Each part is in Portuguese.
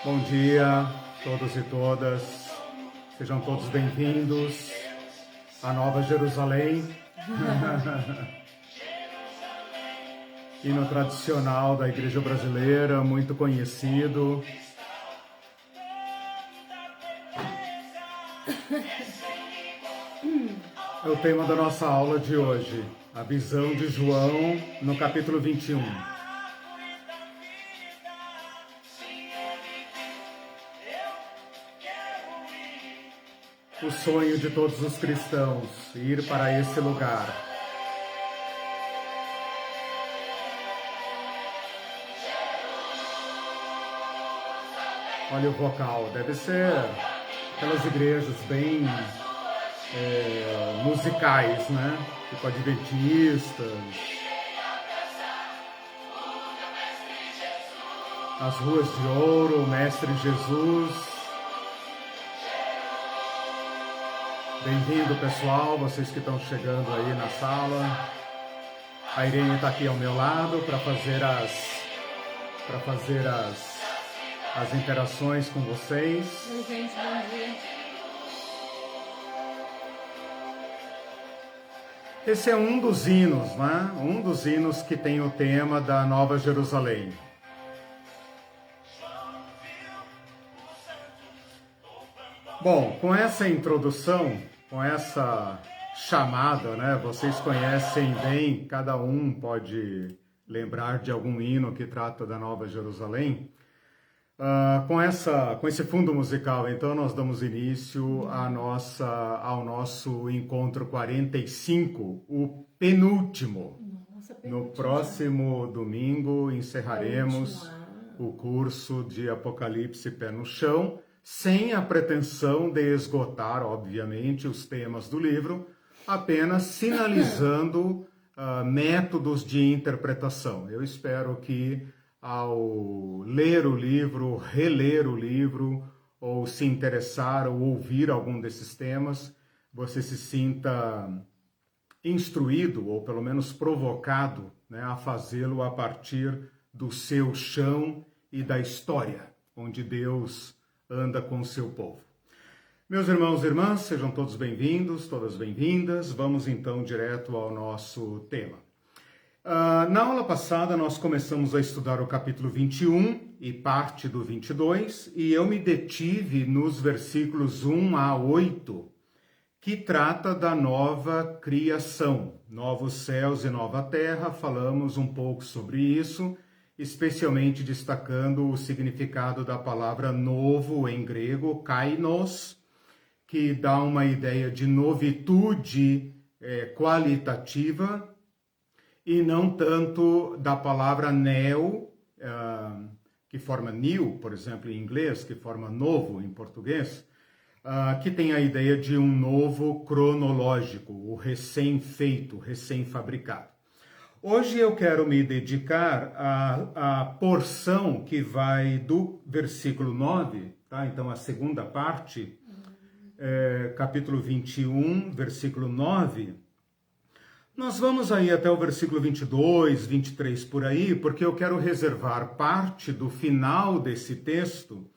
Bom dia, todos e todas. Sejam todos bem-vindos à Nova Jerusalém. Hino tradicional da Igreja Brasileira, muito conhecido. É o tema da nossa aula de hoje, a visão de João no capítulo 21. O sonho de todos os cristãos, ir para esse lugar. Olha o vocal, deve ser aquelas igrejas bem musicais, né? Tipo adventistas. As ruas de ouro, o Mestre Jesus. Bem-vindo, pessoal, vocês que estão chegando aí na sala. A Irene está aqui ao meu lado para fazer as interações com vocês. Oi, gente, bom dia. Esse é um dos hinos, né? Um dos hinos que tem o tema da Nova Jerusalém. Bom, com essa introdução, com essa chamada, né? Vocês conhecem bem, cada um pode lembrar de algum hino que trata da Nova Jerusalém. Com esse fundo musical, então, nós damos início ao nosso encontro 45, o penúltimo. No próximo domingo encerraremos o curso de Apocalipse Pé no Chão, sem a pretensão de esgotar, obviamente, os temas do livro, apenas sinalizando métodos de interpretação. Eu espero que, ao ler o livro, reler o livro, ou se interessar ou ouvir algum desses temas, você se sinta instruído, ou pelo menos provocado, né, a fazê-lo a partir do seu chão e da história, onde Deus anda com o seu povo. Meus irmãos e irmãs, sejam todos bem-vindos, todas bem-vindas. Vamos então direto ao nosso tema. Na aula passada nós começamos a estudar o capítulo 21 e parte do 22, e eu me detive nos versículos 1 a 8, que trata da nova criação, novos céus e nova terra. Falamos um pouco sobre isso, especialmente destacando o significado da palavra novo em grego, kainos, que dá uma ideia de novitude qualitativa, e não tanto da palavra neo, que forma new, por exemplo, em inglês, que forma novo em português, que tem a ideia de um novo cronológico, o recém-feito, recém-fabricado. Hoje eu quero me dedicar à porção que vai do versículo 9, tá? Então a segunda parte, capítulo 21, versículo 9. Nós vamos aí até o versículo 22, 23 por aí, porque eu quero reservar parte do final desse texto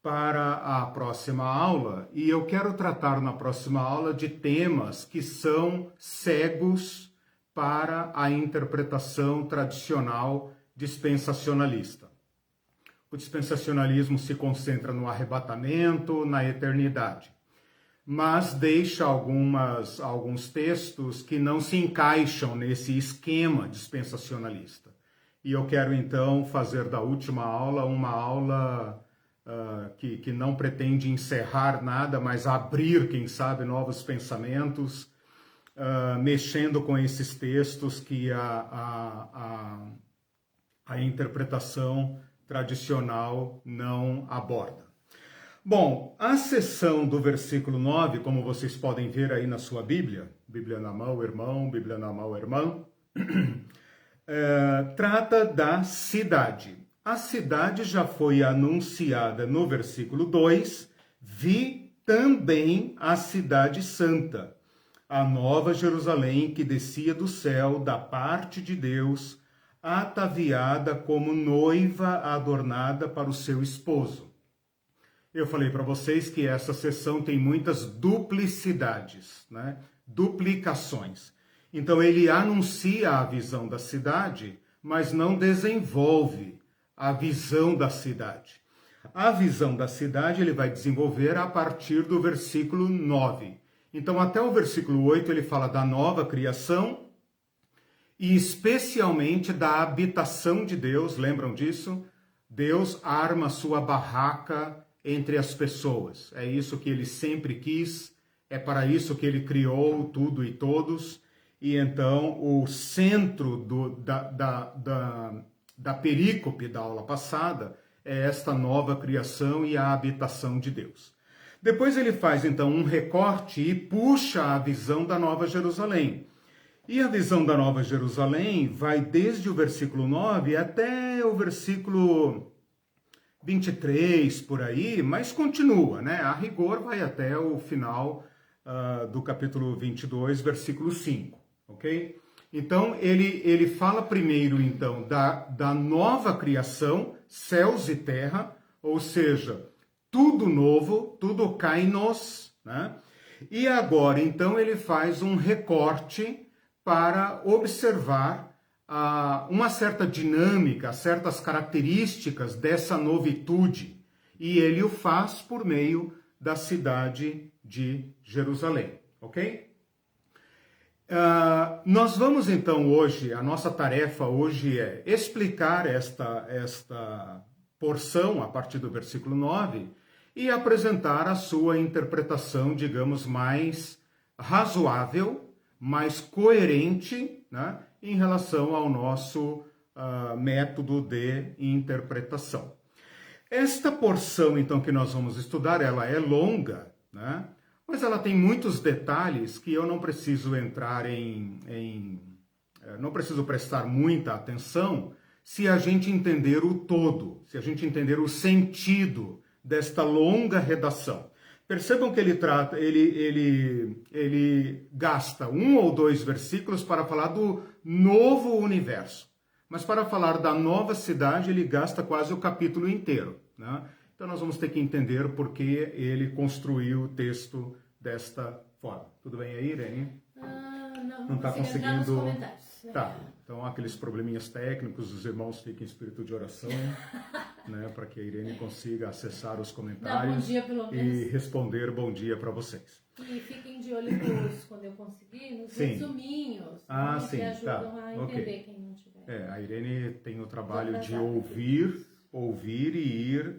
para a próxima aula, e eu quero tratar na próxima aula de temas que são cegos para a interpretação tradicional dispensacionalista. O dispensacionalismo se concentra no arrebatamento, na eternidade, mas deixa alguns textos que não se encaixam nesse esquema dispensacionalista. E eu quero então fazer da última aula uma aula que não pretende encerrar nada, mas abrir, quem sabe, novos pensamentos, mexendo com esses textos que a interpretação tradicional não aborda. Bom, a seção do versículo 9, como vocês podem ver aí na sua Bíblia, Bíblia na mão, irmão, Bíblia na mão, irmã, trata da cidade. A cidade já foi anunciada no versículo 2, vi também a cidade santa, a nova Jerusalém que descia do céu da parte de Deus, ataviada como noiva adornada para o seu esposo. Eu falei para vocês que essa sessão tem muitas duplicidades, né? Duplicações. Então ele anuncia a visão da cidade, mas não desenvolve a visão da cidade. A visão da cidade ele vai desenvolver a partir do versículo 9. Então até o versículo 8 ele fala da nova criação e especialmente da habitação de Deus, lembram disso? Deus arma sua barraca entre as pessoas. É isso que ele sempre quis, é para isso que ele criou tudo e todos. E então o centro da perícope da aula passada é esta nova criação e a habitação de Deus. Depois ele faz então um recorte e puxa a visão da Nova Jerusalém. E a visão da Nova Jerusalém vai desde o versículo 9 até o versículo 23 por aí, mas continua, né? A rigor vai até o final do capítulo 22, versículo 5, ok? Então, ele fala primeiro, então, da nova criação, céus e terra, ou seja, tudo novo, tudo kainos, né? E agora, então, ele faz um recorte para observar uma certa dinâmica, certas características dessa novitude. E ele o faz por meio da cidade de Jerusalém, ok? Nós vamos então hoje, a nossa tarefa hoje é explicar esta porção a partir do versículo 9 e apresentar a sua interpretação, digamos, mais razoável, mais coerente, né, em relação ao nosso método de interpretação. Esta porção, então, que nós vamos estudar, ela é longa, né, mas ela tem muitos detalhes que eu não preciso entrar não preciso prestar muita atenção se a gente entender o todo, se a gente entender o sentido desta longa redação. Percebam que ele gasta 1 ou 2 versículos para falar do novo universo. Mas para falar da nova cidade, ele gasta quase o capítulo inteiro, né? Então nós vamos ter que entender por que ele construiu o texto desta forma. Tudo bem aí, Irene? Não está conseguindo. Tá. Então aqueles probleminhas técnicos, os irmãos fiquem em espírito de oração, né, para que a Irene consiga acessar os comentários bom dia, pelo menos. E responder bom dia para vocês. E fiquem de olho quando eu conseguir, nos resuminhos, sim, que ajudam tá. a entender quem não tiver. A Irene tem o trabalho de ouvir e ir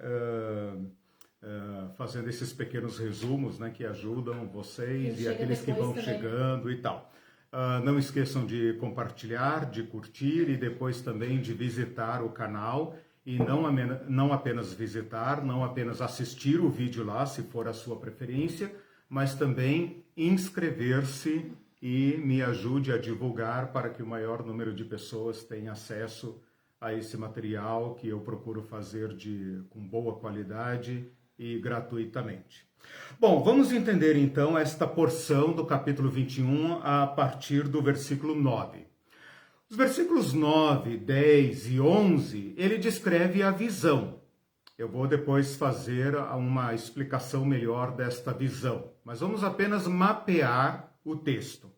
fazendo esses pequenos resumos, né, que ajudam vocês e aqueles que vão também chegando e tal. Não esqueçam de compartilhar, de curtir e depois também de visitar o canal e não apenas visitar, não apenas assistir o vídeo lá, se for a sua preferência, mas também inscrever-se e me ajude a divulgar para que o maior número de pessoas tenha acesso a esse material que eu procuro fazer com boa qualidade e gratuitamente. Bom, vamos entender então esta porção do capítulo 21 a partir do versículo 9. Os versículos 9, 10 e 11, ele descreve a visão. Eu vou depois fazer uma explicação melhor desta visão, mas vamos apenas mapear o texto.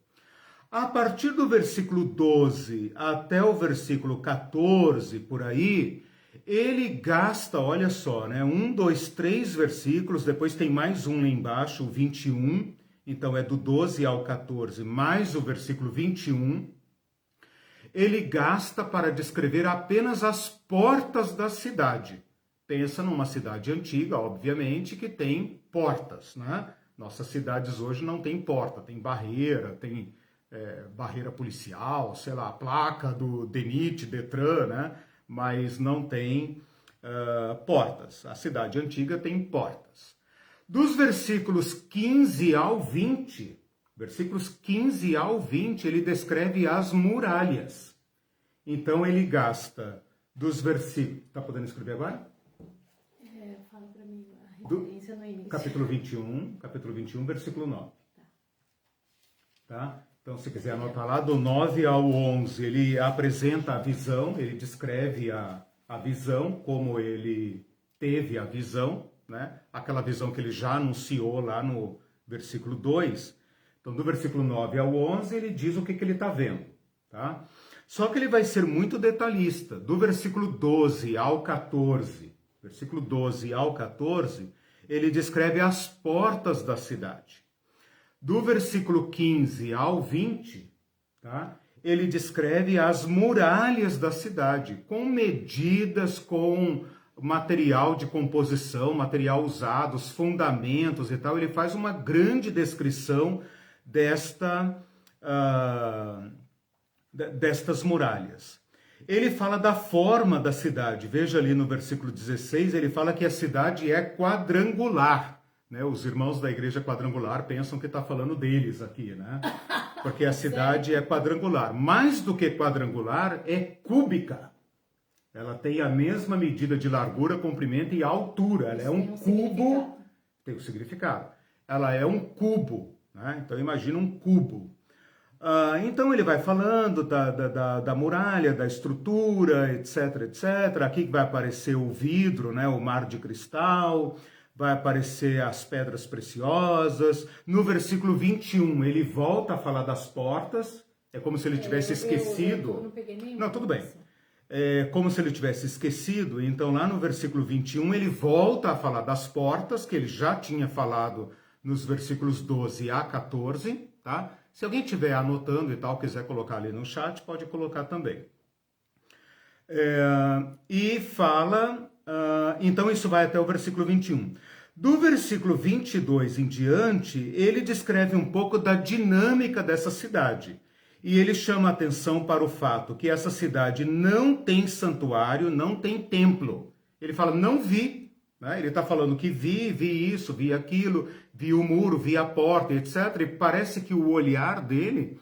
A partir do versículo 12 até o versículo 14, por aí, ele gasta, olha só, né? 1, 2, 3 versículos, depois tem mais um lá embaixo, o 21, então é do 12 ao 14, mais o versículo 21. Ele gasta para descrever apenas as portas da cidade. Pensa numa cidade antiga, obviamente, que tem portas, né? Nossas cidades hoje não tem porta, tem barreira, tem barreira policial, sei lá, placa do DENIT, DETRAN, né? Mas não tem portas. A cidade antiga tem portas. Dos versículos 15 ao 20, ele descreve as muralhas. Então ele gasta dos versículos... Tá podendo escrever agora? Fala para mim a referência no início. Capítulo 21, versículo 9. Tá? Então, se quiser anotar lá, do 9 ao 11, ele apresenta a visão, ele descreve a visão, como ele teve a visão, né? Aquela visão que ele já anunciou lá no versículo 2. Então, do versículo 9 ao 11, ele diz o que ele está vendo, tá? Só que ele vai ser muito detalhista. Do versículo 12 ao 14, ele descreve as portas da cidade. Do versículo 15 ao 20, tá? Ele descreve as muralhas da cidade, com medidas, com material de composição, material usado, os fundamentos e tal. Ele faz uma grande descrição destas muralhas. Ele fala da forma da cidade. Veja ali no versículo 16, ele fala que a cidade é quadrangular. Né? Os irmãos da igreja quadrangular pensam que está falando deles aqui, né? Porque a cidade é quadrangular. Mais do que quadrangular, é cúbica. Ela tem a mesma medida de largura, comprimento e altura. Ela é um cubo. Tem um significado. Ela é um cubo. Né? Então imagina um cubo. Então ele vai falando da muralha, da estrutura, etc, etc. Aqui vai aparecer o vidro, né? O mar de cristal. Vai aparecer as pedras preciosas. No versículo 21, ele volta a falar das portas. É como se ele tivesse esquecido. Eu não peguei nenhum. Não, tudo bem. É como se ele tivesse esquecido. Então, lá no versículo 21, ele volta a falar das portas, que ele já tinha falado nos versículos 12 a 14, tá? Se alguém estiver anotando e tal, quiser colocar ali no chat, pode colocar também. E fala... então isso vai até o versículo 21. Do versículo 22 em diante, ele descreve um pouco da dinâmica dessa cidade. E ele chama a atenção para o fato que essa cidade não tem santuário, não tem templo. Ele fala, não vi. Né? Ele está falando que vi isso, vi aquilo, vi o muro, vi a porta, etc. E parece que o olhar dele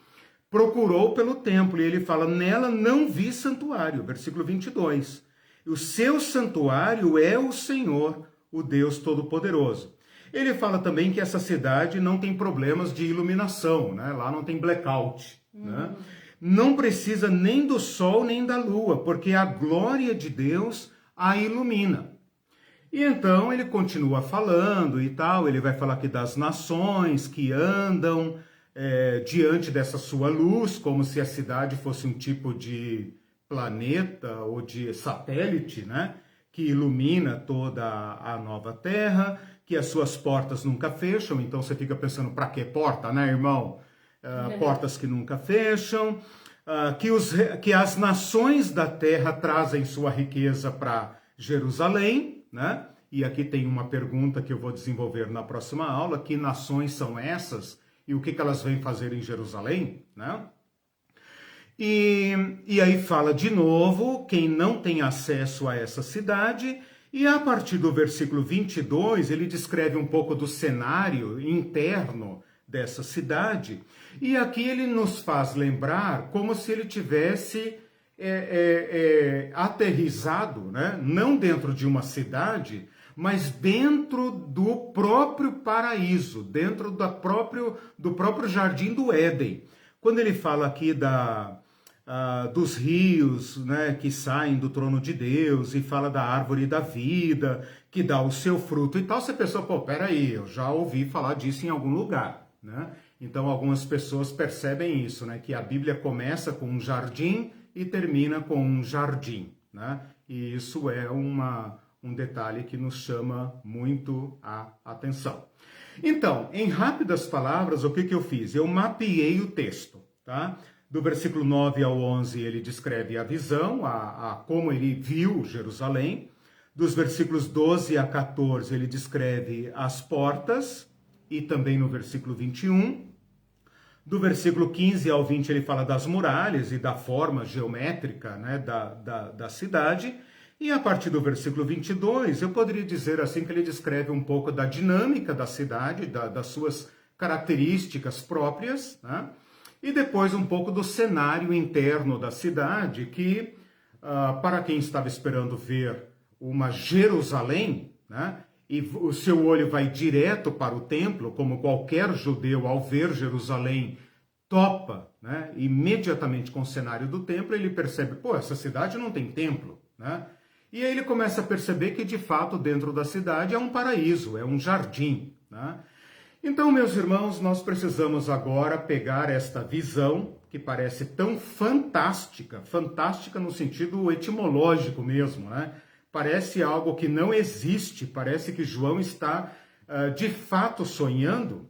procurou pelo templo. E ele fala, nela não vi santuário. Versículo 22. O seu santuário é o Senhor, o Deus Todo-Poderoso. Ele fala também que essa cidade não tem problemas de iluminação, né? Lá não tem blackout. Né? Não precisa nem do sol nem da lua, porque a glória de Deus a ilumina. E então ele continua falando e tal, ele vai falar aqui das nações que andam diante dessa sua luz, como se a cidade fosse um tipo de planeta ou de satélite, né, que ilumina toda a nova terra, que as suas portas nunca fecham. Então você fica pensando, para que porta, né, irmão? Portas que nunca fecham, que as nações da terra trazem sua riqueza para Jerusalém, né? E aqui tem uma pergunta que eu vou desenvolver na próxima aula: que nações são essas e o que elas vêm fazer em Jerusalém, né? E aí fala de novo quem não tem acesso a essa cidade, e a partir do versículo 22 ele descreve um pouco do cenário interno dessa cidade, e aqui ele nos faz lembrar como se ele tivesse aterrissado, né? Não dentro de uma cidade, mas dentro do próprio paraíso, dentro do próprio jardim do Éden. Quando ele fala aqui dos rios, né, que saem do trono de Deus, e fala da árvore da vida, que dá o seu fruto e tal, você pensa, pô, peraí, eu já ouvi falar disso em algum lugar, né? Então algumas pessoas percebem isso, né, que a Bíblia começa com um jardim e termina com um jardim, né? E isso é um detalhe que nos chama muito a atenção. Então, em rápidas palavras, o que eu fiz? Eu mapeei o texto, tá? Do versículo 9 ao 11, ele descreve a visão, como ele viu Jerusalém. Dos versículos 12 a 14, ele descreve as portas, e também no versículo 21. Do versículo 15 ao 20, ele fala das muralhas e da forma geométrica, né, da cidade. E a partir do versículo 22, eu poderia dizer assim que ele descreve um pouco da dinâmica da cidade, das suas características próprias, né? E depois um pouco do cenário interno da cidade, que, para quem estava esperando ver uma Jerusalém, né, e o seu olho vai direto para o templo, como qualquer judeu ao ver Jerusalém, topa, né, imediatamente com o cenário do templo. Ele percebe, pô, essa cidade não tem templo, né? E aí ele começa a perceber que, de fato, dentro da cidade é um paraíso, é um jardim, né? Então, meus irmãos, nós precisamos agora pegar esta visão, que parece tão fantástica, fantástica no sentido etimológico mesmo, né? Parece algo que não existe, parece que João está, de fato, sonhando.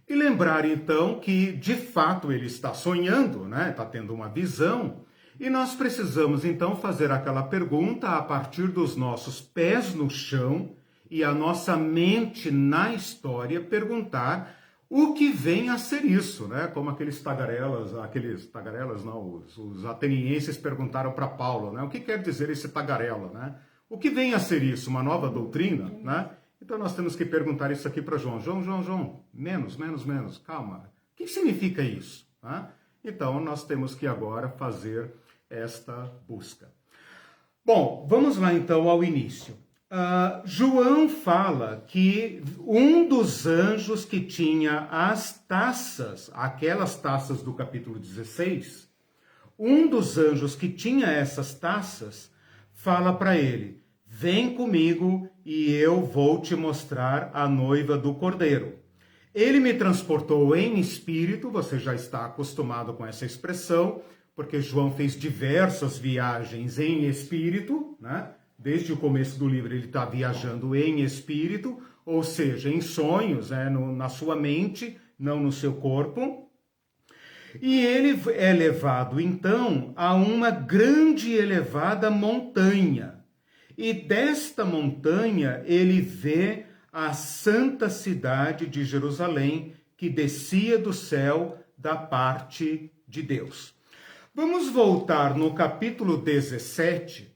E lembrar, então, que, de fato, ele está sonhando, né? Está tendo uma visão. E nós precisamos, então, fazer aquela pergunta a partir dos nossos pés no chão e a nossa mente na história, perguntar o que vem a ser isso, né? Como aqueles tagarelas não, os atenienses perguntaram para Paulo, né? O que quer dizer esse tagarela, né? O que vem a ser isso? Uma nova doutrina, né? Então nós temos que perguntar isso aqui para João. João, menos, calma. O que significa isso? Né? Então nós temos que agora fazer esta busca. Bom, vamos lá então ao início. João fala que um dos anjos que tinha as taças, aquelas taças do capítulo 16, um dos anjos que tinha essas taças, fala para ele: vem comigo e eu vou te mostrar a noiva do Cordeiro. Ele me transportou em espírito, você já está acostumado com essa expressão, porque João fez diversas viagens em espírito, né? Desde o começo do livro ele está viajando em espírito, ou seja, em sonhos, né? Na sua mente, não no seu corpo. E ele é levado, então, a uma grande e elevada montanha. E desta montanha ele vê a santa cidade de Jerusalém, que descia do céu da parte de Deus. Vamos voltar no capítulo 17,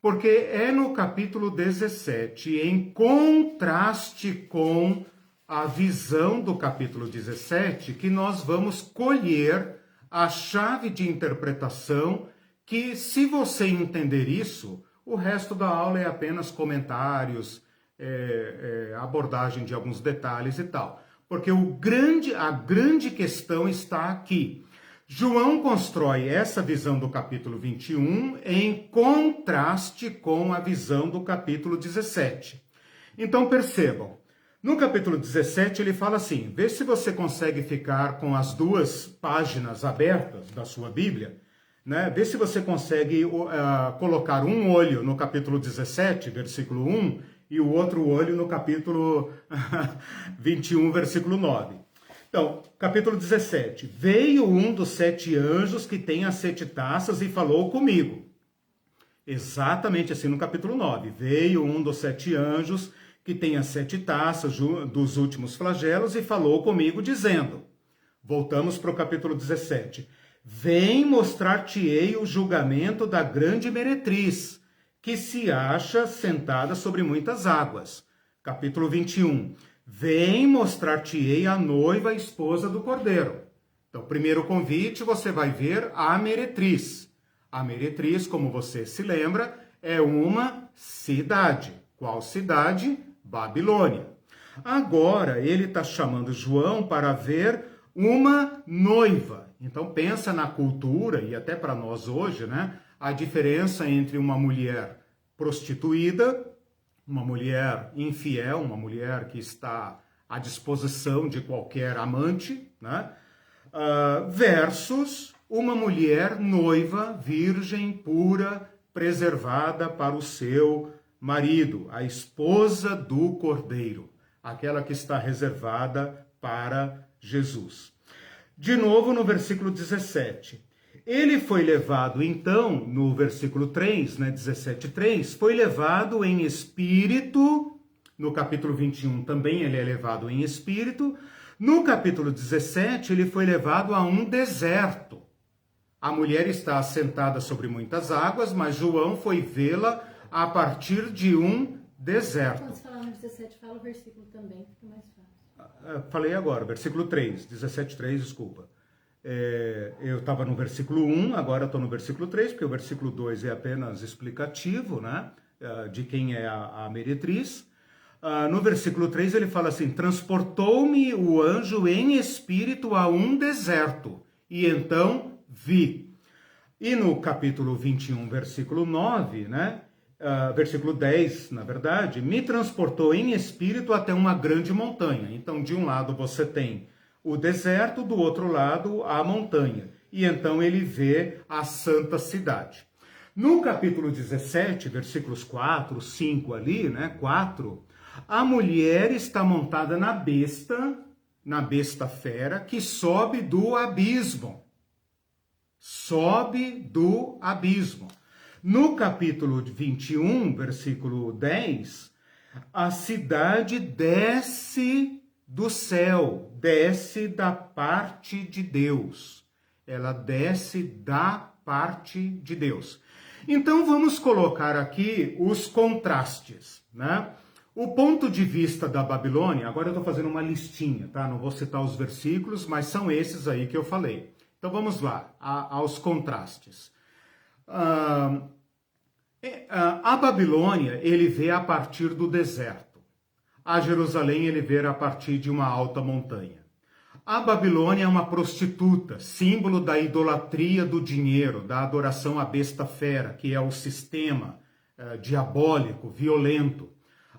porque é no capítulo 17, em contraste com a visão do capítulo 17, que nós vamos colher a chave de interpretação que, se você entender isso, o resto da aula é apenas comentários, abordagem de alguns detalhes e tal. Porque a grande questão está aqui. João constrói essa visão do capítulo 21 em contraste com a visão do capítulo 17. Então percebam, no capítulo 17 ele fala assim, vê se você consegue ficar com as duas páginas abertas da sua Bíblia, né? Vê se você consegue colocar um olho no capítulo 17, versículo 1, e o outro olho no capítulo 21, versículo 9. Então, capítulo 17. Veio um dos 7 anjos que tem as 7 taças e falou comigo. Exatamente assim no capítulo 9. Veio um dos 7 anjos que tem as 7 taças dos últimos flagelos e falou comigo dizendo. Voltamos para o capítulo 17. Vem mostrar-te-ei o julgamento da grande meretriz, que se acha sentada sobre muitas águas. Capítulo 21. Vem mostrar-te-ei a noiva, a esposa do Cordeiro. Então, primeiro convite, você vai ver a meretriz. A meretriz, como você se lembra, é uma cidade. Qual cidade? Babilônia. Agora, ele está chamando João para ver uma noiva. Então, pensa na cultura, e até para nós hoje, né? A diferença entre uma mulher prostituída, uma mulher infiel, uma mulher que está à disposição de qualquer amante, né? Versus uma mulher noiva, virgem, pura, preservada para o seu marido, a esposa do Cordeiro, aquela que está reservada para Jesus. De novo no versículo 17. Ele foi levado, então, no versículo 3, né, 17:3, foi levado em espírito, no capítulo 21 também ele é levado em espírito, no capítulo 17 ele foi levado a um deserto. A mulher está assentada sobre muitas águas, mas João foi vê-la a partir de um deserto. Quando você falar no 17, fala o versículo também, fica mais fácil. Falei agora, versículo 3, 17:3, desculpa. Eu estava no versículo 1, agora estou no versículo 3, porque o versículo 2 é apenas explicativo, né, de quem é a meretriz. No versículo 3 ele fala assim: transportou-me o anjo em espírito a um deserto, e então vi. E no capítulo 21, versículo 9, né? Versículo 10, na verdade, me transportou em espírito até uma grande montanha. Então, de um lado você tem o deserto, do outro lado a montanha. E então ele vê a santa cidade. No capítulo 17, versículos 4, 5 ali, né? 4, a mulher está montada na besta fera, que sobe do abismo. Sobe do abismo. No capítulo 21, versículo 10, a cidade desce do céu, desce da parte de Deus. Ela desce da parte de Deus. Então vamos colocar aqui os contrastes, né? O ponto de vista da Babilônia, agora eu estou fazendo uma listinha, tá? Não vou citar os versículos, mas são esses aí que eu falei. Então vamos lá, aos contrastes. A Babilônia ele vê a partir do deserto. A Jerusalém ele vê a partir de uma alta montanha. A Babilônia é uma prostituta, símbolo da idolatria do dinheiro, da adoração à besta fera, que é o sistema diabólico, violento.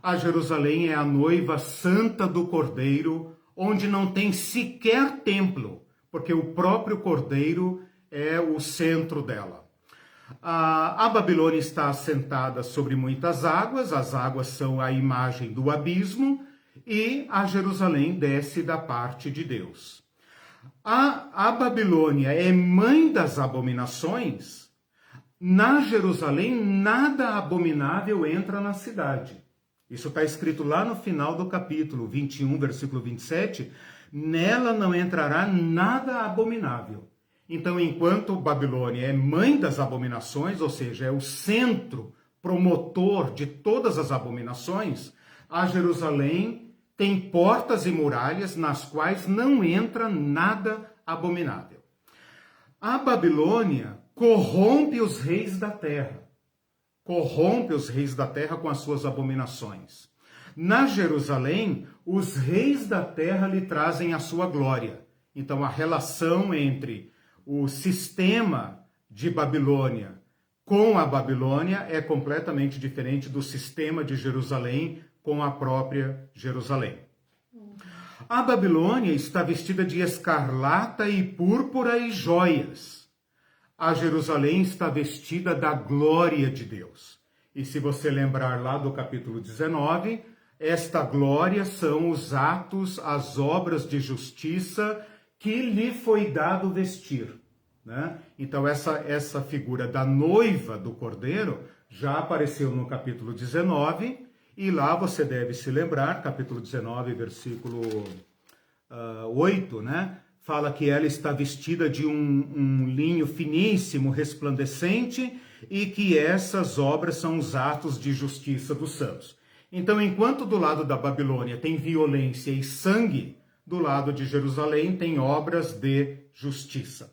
A Jerusalém é a noiva santa do Cordeiro, onde não tem sequer templo, porque o próprio Cordeiro é o centro dela. A Babilônia está assentada sobre muitas águas, as águas são a imagem do abismo, e a Jerusalém desce da parte de Deus. A Babilônia é mãe das abominações. Na Jerusalém, nada abominável entra na cidade. Isso está escrito lá no final do capítulo 21, versículo 27. Nela não entrará nada abominável. Então, enquanto Babilônia é mãe das abominações, ou seja, é o centro promotor de todas as abominações, a Jerusalém tem portas e muralhas nas quais não entra nada abominável. A Babilônia corrompe os reis da terra. Corrompe os reis da terra com as suas abominações. Na Jerusalém, os reis da terra lhe trazem a sua glória. Então, a relação entre o sistema de Babilônia com a Babilônia é completamente diferente do sistema de Jerusalém com a própria Jerusalém. A Babilônia está vestida de escarlata e púrpura e joias. A Jerusalém está vestida da glória de Deus. E se você lembrar lá do capítulo 19, esta glória são os atos, as obras de justiça que lhe foi dado vestir, né? Então essa figura da noiva do Cordeiro já apareceu no capítulo 19, e lá você deve se lembrar, capítulo 19, versículo 8, né? Fala que ela está vestida de um linho finíssimo, resplandecente, e que essas obras são os atos de justiça dos santos. Então, enquanto do lado da Babilônia tem violência e sangue, do lado de Jerusalém tem obras de justiça.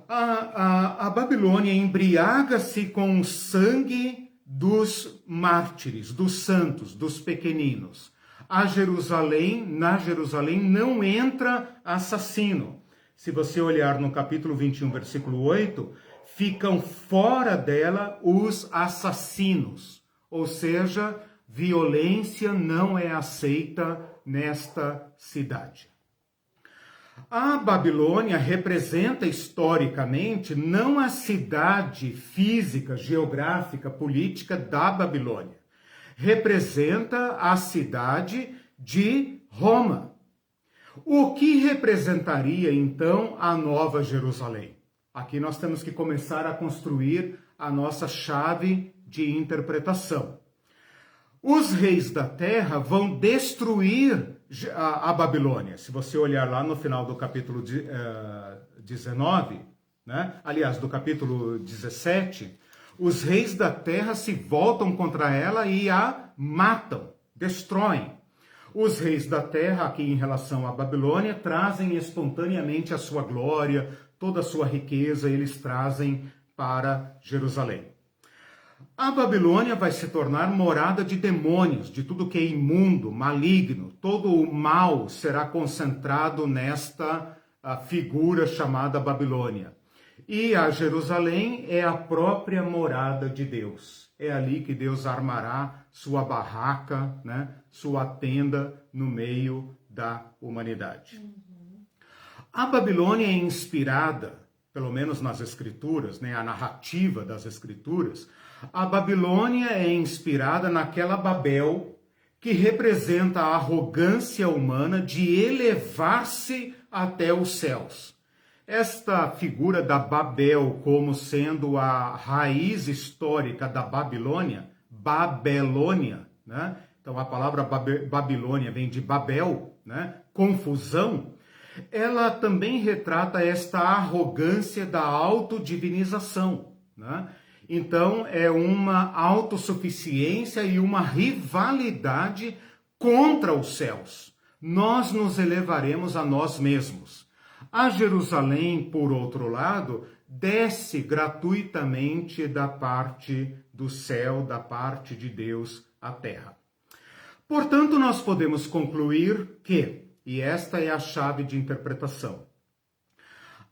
A Babilônia embriaga-se com o sangue dos mártires, dos santos, dos pequeninos. Na Jerusalém não entra assassino. Se você olhar no capítulo 21, versículo 8, ficam fora dela os assassinos. Ou seja, violência não é aceita nesta cidade. A Babilônia representa historicamente não a cidade física, geográfica, política da Babilônia. Representa a cidade de Roma. O que representaria então a Nova Jerusalém? Aqui nós temos que começar a construir a nossa chave de interpretação. Os reis da terra vão destruir a Babilônia. Se você olhar lá no final do capítulo 19, né? Aliás, do capítulo 17, os reis da terra se voltam contra ela e a matam, destroem. Os reis da terra, aqui em relação à Babilônia, trazem espontaneamente a sua glória, toda a sua riqueza, eles trazem para Jerusalém. A Babilônia vai se tornar morada de demônios, de tudo que é imundo, maligno. Todo o mal será concentrado nesta figura chamada Babilônia. E a Jerusalém é a própria morada de Deus. É ali que Deus armará sua barraca, né, sua tenda no meio da humanidade. A Babilônia é inspirada, pelo menos nas Escrituras, né, a narrativa das Escrituras, a Babilônia é inspirada naquela Babel que representa a arrogância humana de elevar-se até os céus. Esta figura da Babel como sendo a raiz histórica da Babilônia, Babelônia, né? Então a palavra Babilônia vem de Babel, né? Confusão. Ela também retrata esta arrogância da autodivinização, né? Então é uma autossuficiência e uma rivalidade contra os céus. Nós nos elevaremos a nós mesmos. A Jerusalém, por outro lado, desce gratuitamente da parte do céu, da parte de Deus à terra. Portanto, nós podemos concluir que, e esta é a chave de interpretação,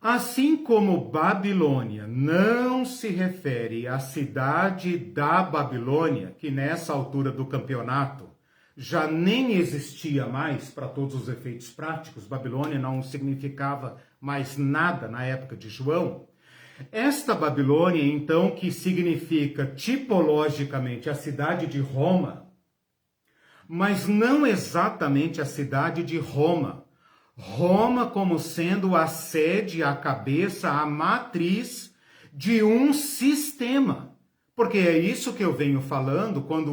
assim como Babilônia não se refere à cidade da Babilônia, que nessa altura do campeonato já nem existia mais para todos os efeitos práticos, Babilônia não significava mais nada na época de João. Esta Babilônia, então, que significa tipologicamente a cidade de Roma, mas não exatamente a cidade de Roma. Roma como sendo a sede, a cabeça, a matriz de um sistema. Porque é isso que eu venho falando quando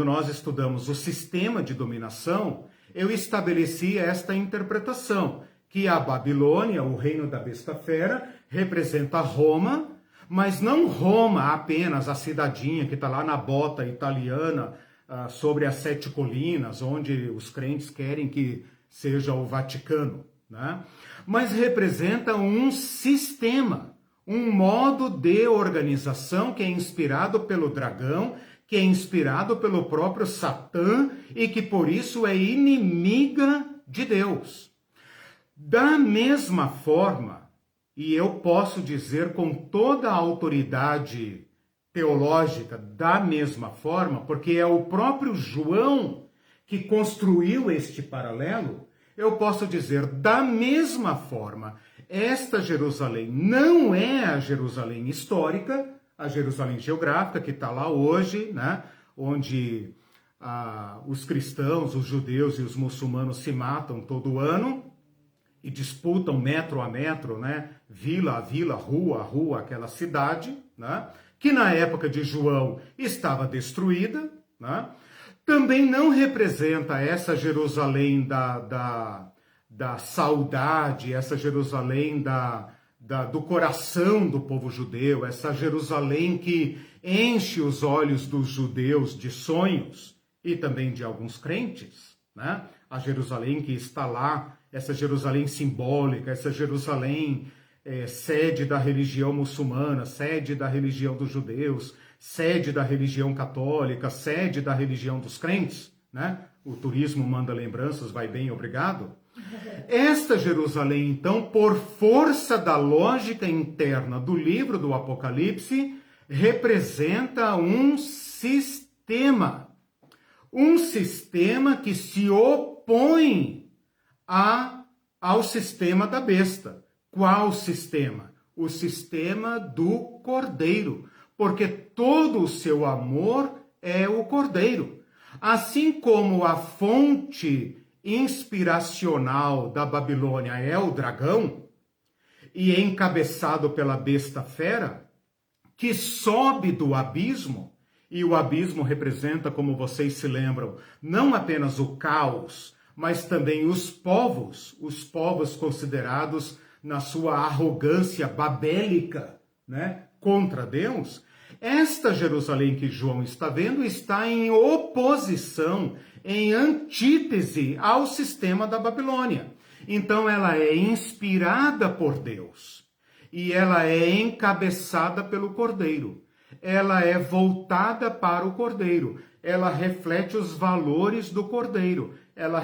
nós estudamos o sistema de dominação, eu estabeleci esta interpretação, que a Babilônia, o reino da besta fera, representa Roma, mas não Roma apenas, a cidadinha que está lá na bota italiana, sobre as 7 colinas, onde os crentes querem que seja o Vaticano, né? Mas representa um sistema, um modo de organização que é inspirado pelo dragão, que é inspirado pelo próprio Satã e que por isso é inimiga de Deus. Da mesma forma, e eu posso dizer com toda a autoridade teológica, da mesma forma, porque é o próprio João que construiu este paralelo, eu posso dizer da mesma forma, esta Jerusalém não é a Jerusalém histórica, a Jerusalém geográfica, que está lá hoje, né, onde os cristãos, os judeus e os muçulmanos se matam todo ano e disputam metro a metro, né, vila a vila, rua a rua, aquela cidade, né, que na época de João estava destruída, né, também não representa essa Jerusalém da saudade, essa Jerusalém do coração do povo judeu, essa Jerusalém que enche os olhos dos judeus de sonhos e também de alguns crentes, né? A Jerusalém que está lá, essa Jerusalém simbólica, essa Jerusalém sede da religião muçulmana, sede da religião dos judeus, sede da religião católica, sede da religião dos crentes, né? O turismo manda lembranças, vai bem, obrigado. Esta Jerusalém, então, por força da lógica interna do livro do Apocalipse, representa um sistema que se opõe ao sistema da besta. Qual sistema? O sistema do Cordeiro, porque todo o seu amor é o Cordeiro. Assim como a fonte inspiracional da Babilônia é o dragão, e é encabeçado pela besta fera, que sobe do abismo, e o abismo representa, como vocês se lembram, não apenas o caos, mas também os povos considerados na sua arrogância babélica, né, contra Deus. Esta Jerusalém que João está vendo está em oposição, em antítese ao sistema da Babilônia. Então ela é inspirada por Deus e ela é encabeçada pelo Cordeiro. ela é voltada para o Cordeiro. Ela reflete os valores do Cordeiro. Ela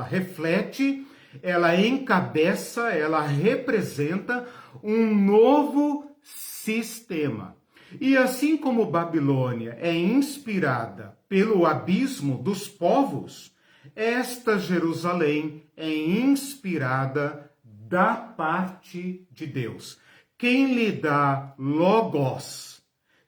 reflete, ela encabeça, ela representa um novo sistema. E assim como Babilônia é inspirada pelo abismo dos povos, esta Jerusalém é inspirada da parte de Deus. Quem lhe dá logos,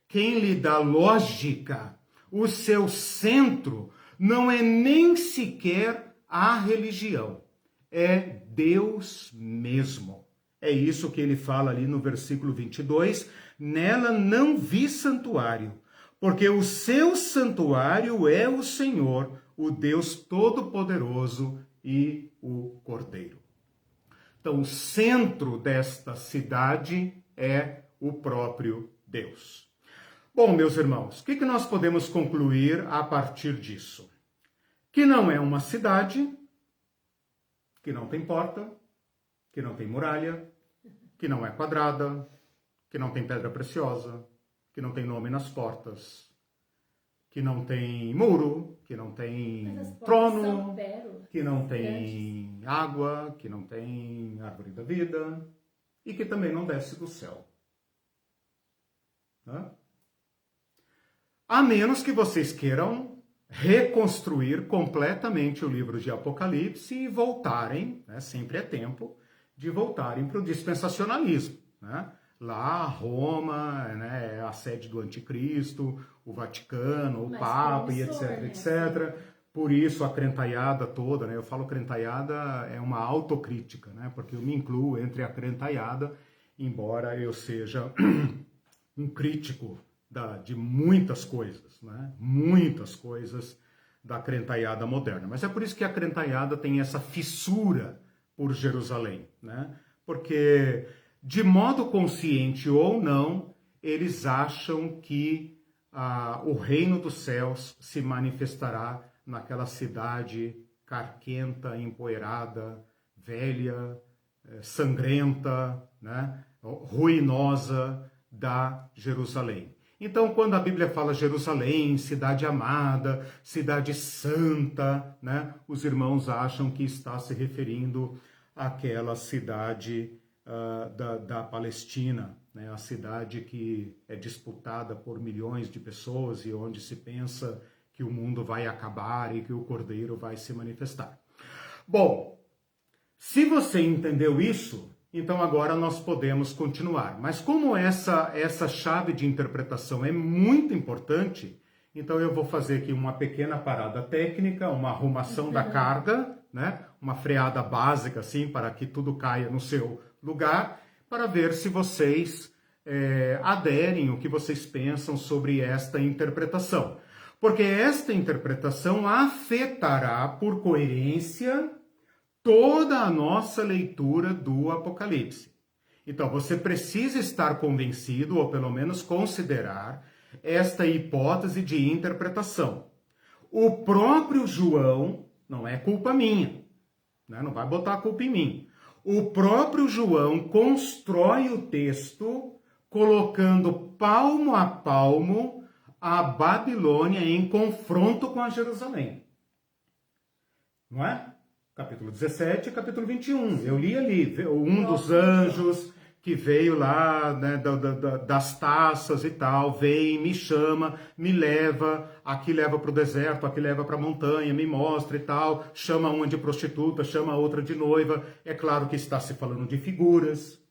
quem lhe dá lógica, o seu centro não é nem sequer a religião, é Deus mesmo. É isso que ele fala ali no versículo 22, nela não vi santuário, porque o seu santuário é o Senhor, o Deus Todo-Poderoso e o Cordeiro. Então, o centro desta cidade é o próprio Deus. Bom, meus irmãos, o que nós podemos concluir a partir disso? Que não é uma cidade, que não tem porta, que não tem muralha, que não é quadrada, que não tem pedra preciosa, que não tem nome nas portas, que não tem muro, que não tem trono, que não tem água, que não tem árvore da vida e que também não desce do céu. A menos que vocês queiram reconstruir completamente o livro de Apocalipse e voltarem, sempre é tempo de voltarem para o dispensacionalismo, Lá, Roma, a sede do anticristo, o Vaticano, o Papa, e etc, etc. Por isso a crentaiada toda, eu falo crentaiada, é uma autocrítica, porque eu me incluo entre a crentaiada, embora eu seja um crítico de muitas coisas, muitas coisas da crentaiada moderna. Mas é por isso que a crentaiada tem essa fissura por Jerusalém, porque de modo consciente ou não, eles acham que o reino dos céus se manifestará naquela cidade carquenta, empoeirada, velha, sangrenta, ruinosa da Jerusalém. Então, quando a Bíblia fala Jerusalém, cidade amada, cidade santa, os irmãos acham que está se referindo àquela cidade da Palestina, a cidade que é disputada por milhões de pessoas e onde se pensa que o mundo vai acabar e que o Cordeiro vai se manifestar. Bom, se você entendeu isso, então agora nós podemos continuar. Mas como essa chave de interpretação é muito importante, então eu vou fazer aqui uma pequena parada técnica, uma arrumação da carga, uma freada básica assim, para que tudo caia no seu lugar, para ver se vocês aderem, o que vocês pensam sobre esta interpretação. Porque esta interpretação afetará, por coerência, toda a nossa leitura do Apocalipse. Então, você precisa estar convencido, ou pelo menos considerar, esta hipótese de interpretação. O próprio João, não é culpa minha, não vai botar a culpa em mim. O próprio João constrói o texto colocando palmo a palmo a Babilônia em confronto com a Jerusalém. Não é? Capítulo 17 e capítulo 21. Eu li ali, um dos anjos que veio lá, das taças e tal, vem, me chama, me leva, aqui leva para o deserto, aqui leva para a montanha, me mostra e tal, chama uma de prostituta, chama outra de noiva. É claro que está se falando de figuras,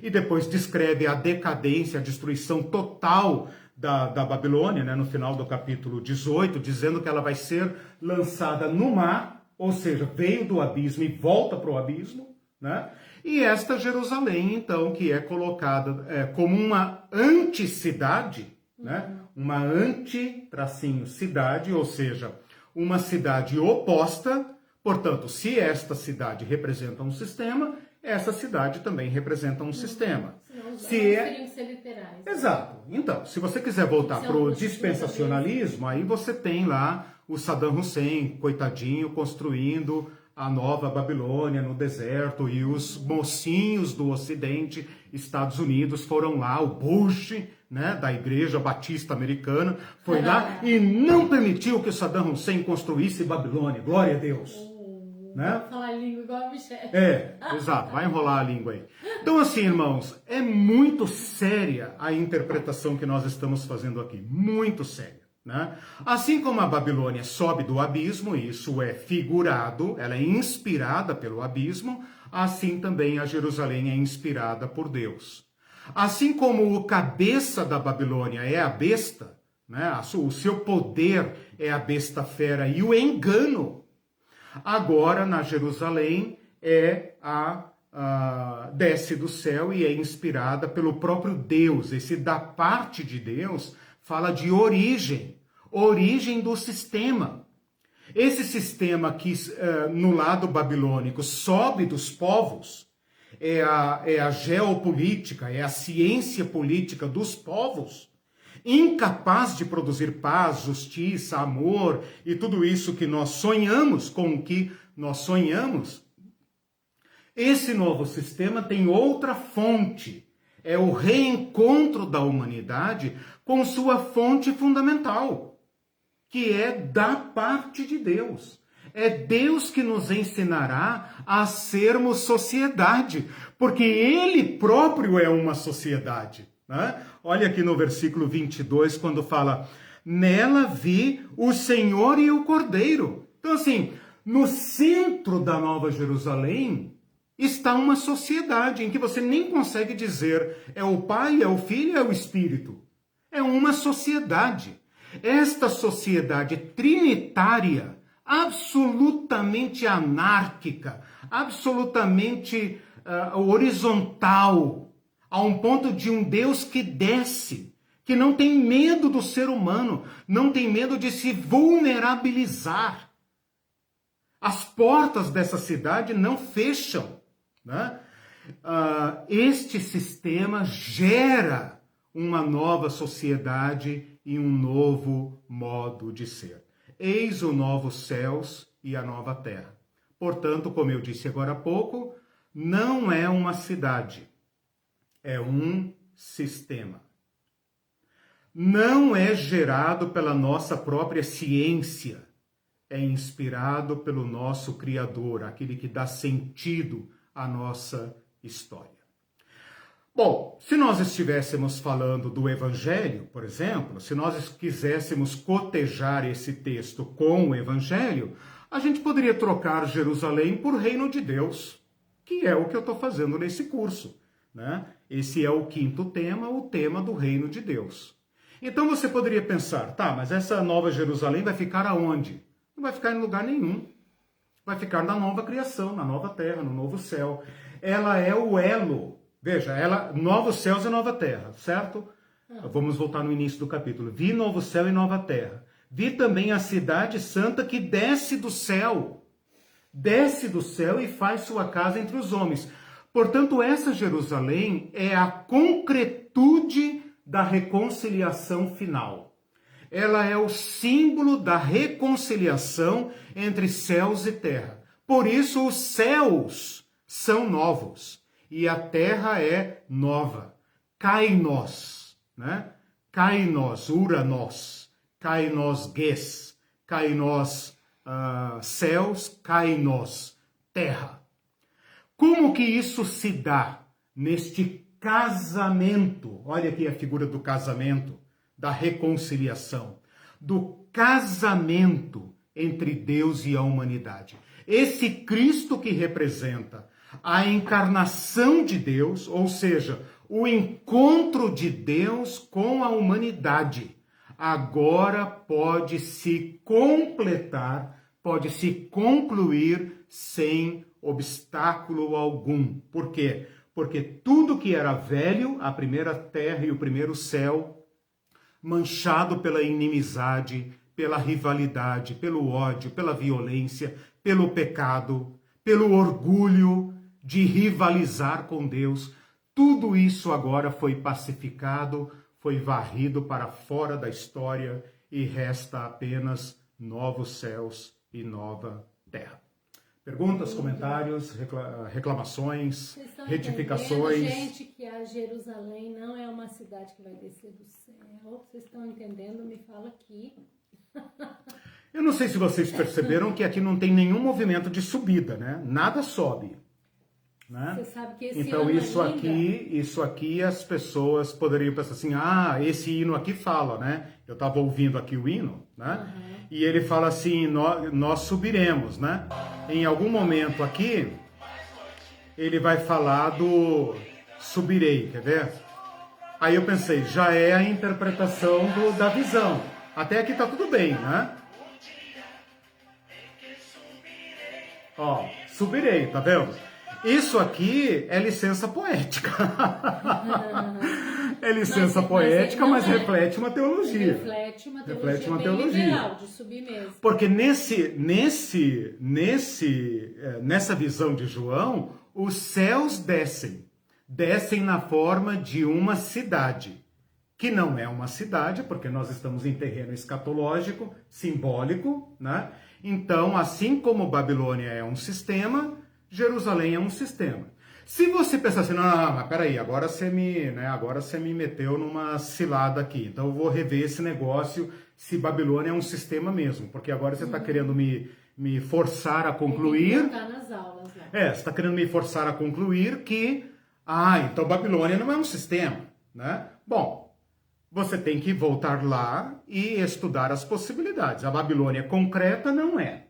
E depois descreve a decadência, a destruição total da Babilônia, no final do capítulo 18, dizendo que ela vai ser lançada no mar, ou seja, veio do abismo e volta para o abismo, E esta Jerusalém, então, que é colocada como uma anticidade, uma anti-cidade, ou seja, uma cidade oposta. Portanto, se esta cidade representa um sistema, essa cidade também representa um sistema. Seriam ser literais. Exato. Então, se você quiser voltar para o dispensacionalismo, aí você tem lá o Saddam Hussein, coitadinho, construindo a nova Babilônia no deserto, e os mocinhos do Ocidente Estados Unidos foram lá, o Bush, né, da Igreja Batista Americana, foi lá e não permitiu que Saddam Hussein construísse Babilônia. Glória a Deus. Né? Vou falar língua igual a Michelle. Exato, vai enrolar a língua aí. Então assim, irmãos, é muito séria a interpretação que nós estamos fazendo aqui, muito séria. Né? Assim como a Babilônia sobe do abismo, isso é figurado, ela é inspirada pelo abismo, assim também a Jerusalém é inspirada por Deus. Assim como o cabeça da Babilônia é a besta, né? O seu poder é a besta fera e o engano, agora na Jerusalém desce do céu e é inspirada pelo próprio Deus. Esse da parte de Deus fala de origem do sistema. Esse sistema que no lado babilônico sobe dos povos, é a geopolítica, é a ciência política dos povos, incapaz de produzir paz, justiça, amor e tudo isso que nós sonhamos, com o que nós sonhamos. Esse novo sistema tem outra fonte, é o reencontro da humanidade com sua fonte fundamental, que é da parte de Deus. É Deus que nos ensinará a sermos sociedade, porque Ele próprio é uma sociedade. Né? Olha aqui no versículo 22, quando fala, nela vi o Senhor e o Cordeiro. Então assim, no centro da Nova Jerusalém está uma sociedade em que você nem consegue dizer é o Pai, é o Filho, é o Espírito. É uma sociedade. Esta sociedade trinitária, absolutamente anárquica, absolutamente horizontal, a um ponto de um Deus que desce, que não tem medo do ser humano, não tem medo de se vulnerabilizar. As portas dessa cidade não fecham. Né? Este sistema gera uma nova sociedade e um novo modo de ser. Eis os novos céus e a nova terra. Portanto, como eu disse agora há pouco, não é uma cidade, é um sistema. Não é gerado pela nossa própria ciência, é inspirado pelo nosso Criador, aquele que dá sentido à nossa história. Bom, se nós estivéssemos falando do Evangelho, por exemplo, se nós quiséssemos cotejar esse texto com o Evangelho, a gente poderia trocar Jerusalém por Reino de Deus, que é o que eu estou fazendo nesse curso. Né? Esse é o quinto tema, o tema do Reino de Deus. Então você poderia pensar, tá, mas essa nova Jerusalém vai ficar aonde? Não vai ficar em lugar nenhum. Vai ficar na nova criação, na nova terra, no novo céu. Ela é o elo. Veja, novos céus e nova terra, certo? Vamos voltar no início do capítulo. Vi novo céu e nova terra. Vi também a cidade santa que desce do céu. Desce do céu e faz sua casa entre os homens. Portanto, essa Jerusalém é a concretude da reconciliação final. Ela é o símbolo da reconciliação entre céus e terra. Por isso, os céus são novos e a terra é nova. Kainos, né? Kainos, Uranos, Kainos, Ges, Kainos, céus, Kainos, terra. Como que isso se dá neste casamento? Olha aqui a figura do casamento, da reconciliação, do casamento entre Deus e a humanidade. Esse Cristo que representa a encarnação de Deus, ou seja, o encontro de Deus com a humanidade, agora pode se completar, pode se concluir sem obstáculo algum. Por quê? Porque tudo que era velho, a primeira terra e o primeiro céu, manchado pela inimizade, pela rivalidade, pelo ódio, pela violência, pelo pecado, pelo orgulho de rivalizar com Deus, tudo isso agora foi pacificado, foi varrido para fora da história e resta apenas novos céus e nova terra. Perguntas, comentários, reclamações, Vocês estão retificações. gente, que a Jerusalém não é uma cidade que vai descer do céu. Vocês estão entendendo? Me fala aqui. Eu não sei se vocês perceberam que aqui não tem nenhum movimento de subida, né? Nada sobe. Né? Você sabe que esse então ano isso aqui as pessoas poderiam pensar assim, esse hino aqui fala, né? Eu estava ouvindo aqui o hino, né? E ele fala assim, nós subiremos, né? Em algum momento aqui, ele vai falar do subirei, quer ver? Aí eu pensei, já é a interpretação da visão. Até aqui tá tudo bem, né? Ó, subirei, tá vendo? Isso aqui é licença poética. É licença poética, mas reflete uma teologia. Reflete uma teologia liberal, de subir mesmo. Porque nessa visão de João, os céus descem na forma de uma cidade, que não é uma cidade, porque nós estamos em terreno escatológico, simbólico, né? Então, assim como Babilônia é um sistema, Jerusalém é um sistema. Se você pensar assim, não, mas peraí, agora você me meteu numa cilada aqui, então eu vou rever esse negócio se Babilônia é um sistema mesmo, porque agora você está querendo me forçar a concluir. Nas aulas, né? Você está querendo me forçar a concluir que, então Babilônia não é um sistema, né? Bom, você tem que voltar lá e estudar as possibilidades. A Babilônia concreta não é.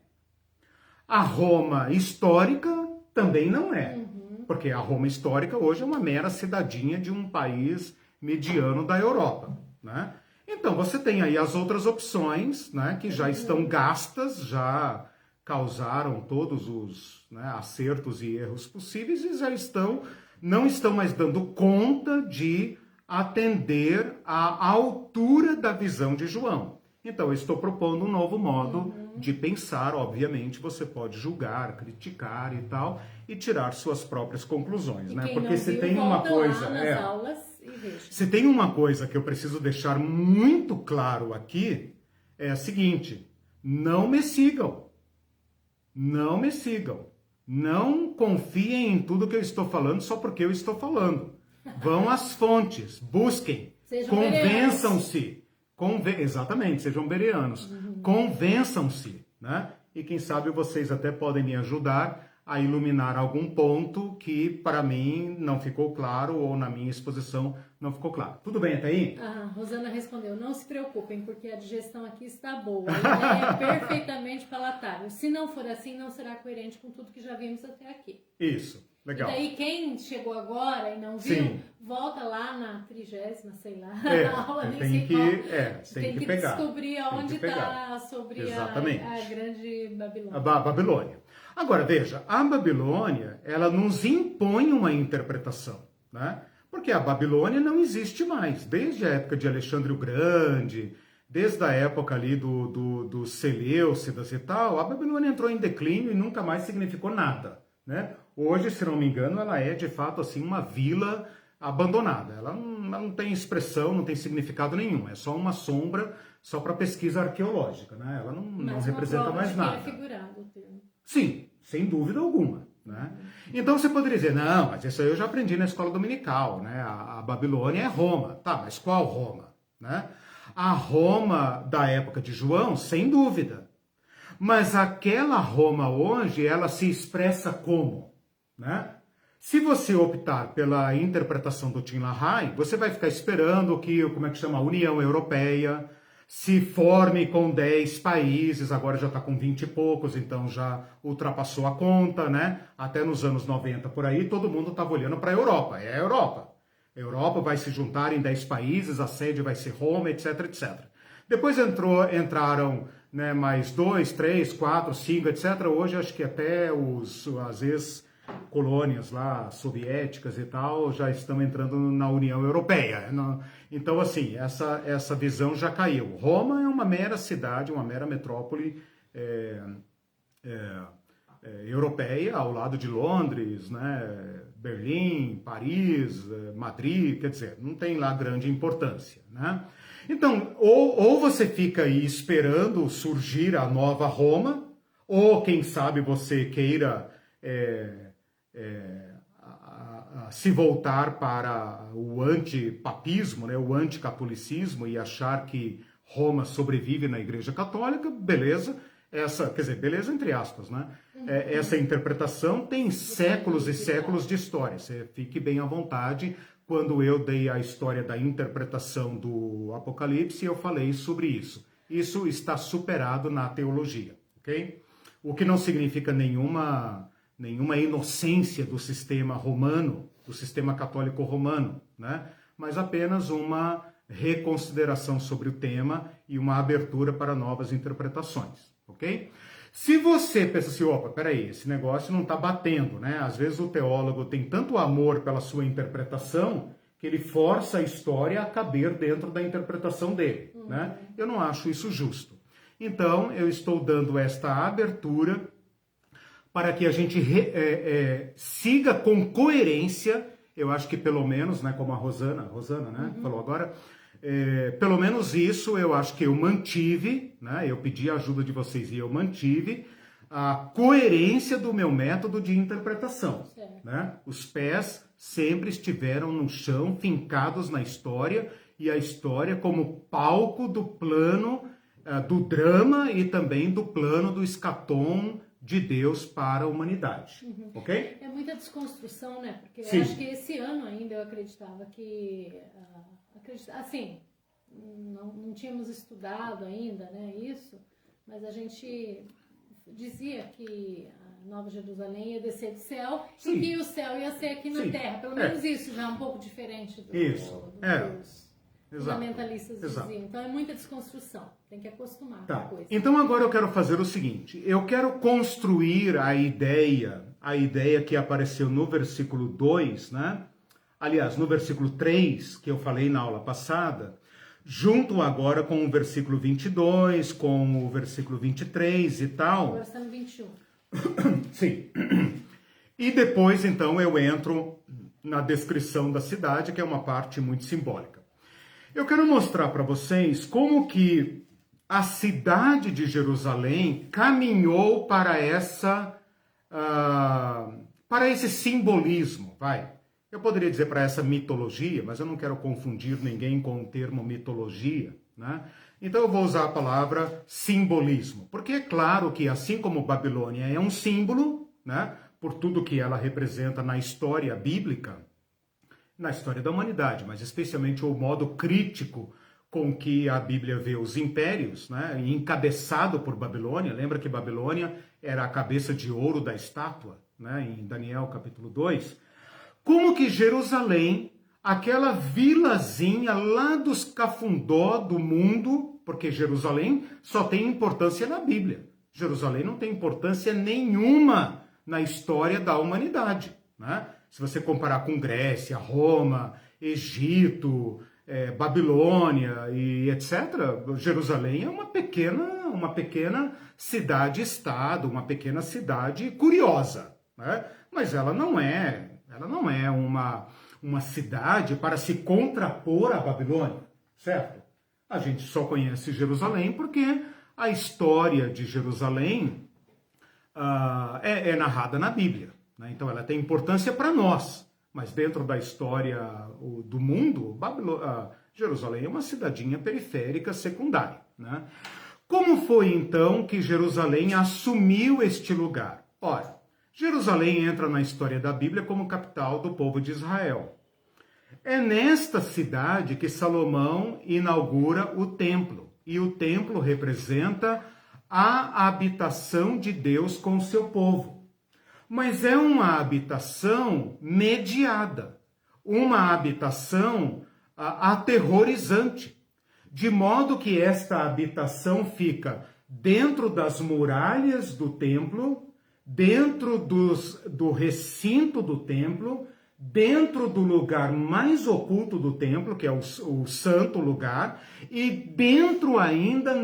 A Roma histórica também não é. Porque a Roma histórica hoje é uma mera cidadinha de um país mediano da Europa, né? Então você tem aí as outras opções, né, que já estão gastas, já causaram todos os, né, acertos e erros possíveis e não estão mais dando conta de atender à altura da visão de João. Então eu estou propondo um novo modo de pensar. Obviamente você pode julgar, criticar e tal, e tirar suas próprias conclusões, né? Porque se tem uma coisa, se tem uma coisa que eu preciso deixar muito claro aqui, é a seguinte: não me sigam. Não me sigam. Não confiem em tudo que eu estou falando só porque eu estou falando. Vão às fontes, busquem, convençam-se. Exatamente, sejam bereanos. Convençam-se, né? E quem sabe vocês até podem me ajudar a iluminar algum ponto que para mim não ficou claro ou na minha exposição não ficou claro. Tudo bem até aí? Rosana respondeu, não se preocupem, porque a digestão aqui está boa. É perfeitamente palatável. Se não for assim, não será coerente com tudo que já vimos até aqui. Isso. Legal. E daí, quem chegou agora e não viu, volta lá na 30ª, sei lá, aula, nem sei qual. Tem que pegar. Descobrir onde está sobre a grande Babilônia. A Babilônia. Agora, veja, a Babilônia, ela nos impõe uma interpretação, né? Porque a Babilônia não existe mais. Desde a época de Alexandre o Grande, desde a época ali do Seleucidas e tal, a Babilônia entrou em declínio e nunca mais significou nada, né? Hoje, se não me engano, ela é de fato assim uma vila abandonada. Ela não tem expressão, não tem significado nenhum. É só uma sombra, só para pesquisa arqueológica, né? Ela não representa mais nada. É figurado o termo. Sim, sem dúvida alguma, né? Então você poderia dizer, não, mas isso aí eu já aprendi na escola dominical, né? A Babilônia é Roma. Tá, mas qual Roma, né? A Roma da época de João, sem dúvida. Mas aquela Roma hoje, ela se expressa como? Né? Se você optar pela interpretação do Tim LaHaye, você vai ficar esperando que, a União Europeia se forme com 10 países, agora já está com 20 e poucos, então já ultrapassou a conta, né? Até nos anos 90 por aí, todo mundo estava olhando para a Europa, é a Europa. A Europa vai se juntar em 10 países, a sede vai ser Roma, etc, etc. Depois entraram, né, mais 2, 3, 4, 5, etc. Hoje acho que até as ex-colônias lá soviéticas e tal já estão entrando na União Europeia. Então, assim, essa visão já caiu. Roma é uma mera cidade, uma mera metrópole europeia, ao lado de Londres, né, Berlim, Paris, Madrid, quer dizer, não tem lá grande importância, né? Então, ou você fica aí esperando surgir a nova Roma, ou quem sabe você queira se voltar para o antipapismo, né, o anticatolicismo e achar que Roma sobrevive na Igreja Católica, beleza, quer dizer, beleza entre aspas, né? Essa interpretação tem séculos e séculos de história. Você fique bem à vontade. Quando eu dei a história da interpretação do Apocalipse, eu falei sobre isso. Isso está superado na teologia, ok? O que não significa nenhuma inocência do sistema romano, do sistema católico romano, né? Mas apenas uma reconsideração sobre o tema e uma abertura para novas interpretações, ok? Se você pensa assim, opa, peraí, esse negócio não está batendo, né? Às vezes o teólogo tem tanto amor pela sua interpretação que ele força a história a caber dentro da interpretação dele, né? Eu não acho isso justo. Então, eu estou dando esta abertura para que a gente siga com coerência, eu acho que pelo menos, né, como a Rosana, né, falou agora, pelo menos isso eu acho que eu mantive, né, eu pedi a ajuda de vocês e eu mantive a coerência do meu método de interpretação. Né? Os pés sempre estiveram no chão, fincados na história, e a história como palco do plano do drama e também do plano do escatom de Deus para a humanidade, ok? É muita desconstrução, né? Porque Sim. eu acho que esse ano ainda eu acreditava que, assim, não tínhamos estudado ainda, né, isso, mas a gente dizia que a Nova Jerusalém ia descer do céu. Sim. E que o céu ia ser aqui na Sim. Terra. Pelo menos isso já é um pouco diferente do dos fundamentalistas diziam. Então é muita desconstrução. Tem que acostumar com a coisa. Então agora eu quero fazer o seguinte. Eu quero construir a ideia que apareceu no versículo 2, né? Aliás, no versículo 3, que eu falei na aula passada, junto agora com o versículo 22, com o versículo 23 e tal. Agora está no 21. Sim. E depois, então, eu entro na descrição da cidade, que é uma parte muito simbólica. Eu quero mostrar para vocês como que a cidade de Jerusalém caminhou para esse simbolismo, vai. Eu poderia dizer para essa mitologia, mas eu não quero confundir ninguém com o termo mitologia, né? Então eu vou usar a palavra simbolismo, porque é claro que assim como Babilônia é um símbolo, né, por tudo que ela representa na história bíblica, na história da humanidade, mas especialmente o modo crítico com que a Bíblia vê os impérios, né, encabeçado por Babilônia. Lembra que Babilônia era a cabeça de ouro da estátua, né, em Daniel capítulo 2. Como que Jerusalém, aquela vilazinha lá dos cafundó do mundo, porque Jerusalém só tem importância na Bíblia. Jerusalém não tem importância nenhuma na história da humanidade, né? Se você comparar com Grécia, Roma, Egito, Babilônia e etc., Jerusalém é uma pequena cidade-estado, uma pequena cidade curiosa, né? Mas ela não é uma cidade para se contrapor à Babilônia, certo? A gente só conhece Jerusalém porque a história de Jerusalém é narrada na Bíblia, né? Então ela tem importância para nós, mas dentro da história do mundo, Jerusalém é uma cidadinha periférica secundária, né? Como foi então que Jerusalém assumiu este lugar? Ora, Jerusalém entra na história da Bíblia como capital do povo de Israel. É nesta cidade que Salomão inaugura o templo. E o templo representa a habitação de Deus com o seu povo. Mas é uma habitação mediada, uma habitação aterrorizante, de modo que esta habitação fica dentro das muralhas do templo, dentro do recinto do templo, dentro do lugar mais oculto do templo, que é o santo lugar, e dentro ainda,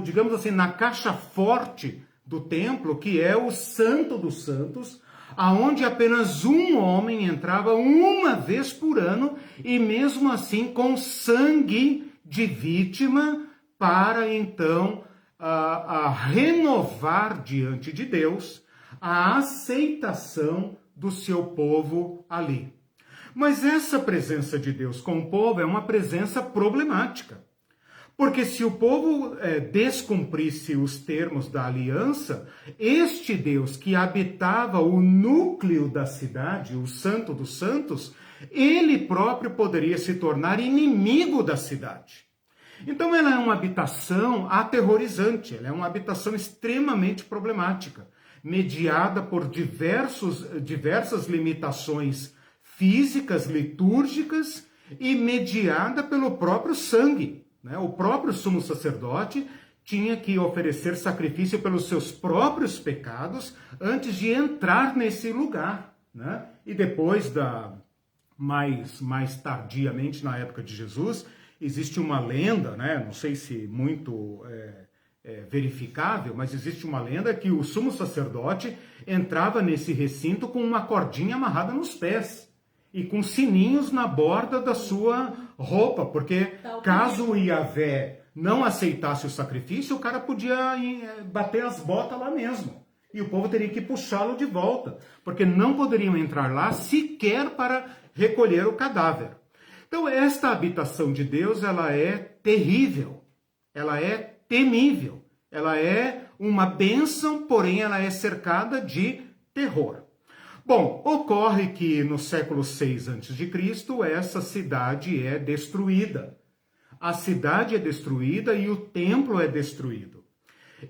digamos assim, na caixa forte do templo, que é o Santo dos Santos, aonde apenas um homem entrava uma vez por ano, e mesmo assim com sangue de vítima, para então a renovar diante de Deus a aceitação do seu povo ali. Mas essa presença de Deus com o povo é uma presença problemática. Porque se o povo descumprisse os termos da aliança, este Deus que habitava o núcleo da cidade, o Santo dos Santos, ele próprio poderia se tornar inimigo da cidade. Então ela é uma habitação aterrorizante, ela é uma habitação extremamente problemática, mediada por diversas limitações físicas, litúrgicas e mediada pelo próprio sangue. O próprio sumo sacerdote tinha que oferecer sacrifício pelos seus próprios pecados antes de entrar nesse lugar. E depois, mais tardiamente, na época de Jesus, existe uma lenda, não sei se muito verificável, mas existe uma lenda que o sumo sacerdote entrava nesse recinto com uma cordinha amarrada nos pés e com sininhos na borda da sua roupa, porque caso o Yahvé não aceitasse o sacrifício, o cara podia bater as botas lá mesmo. E o povo teria que puxá-lo de volta, porque não poderiam entrar lá sequer para recolher o cadáver. Então, esta habitação de Deus, ela é terrível, ela é temível, ela é uma bênção, porém ela é cercada de terror. Bom, ocorre que no século 6 a.C., essa cidade é destruída. A cidade é destruída e o templo é destruído.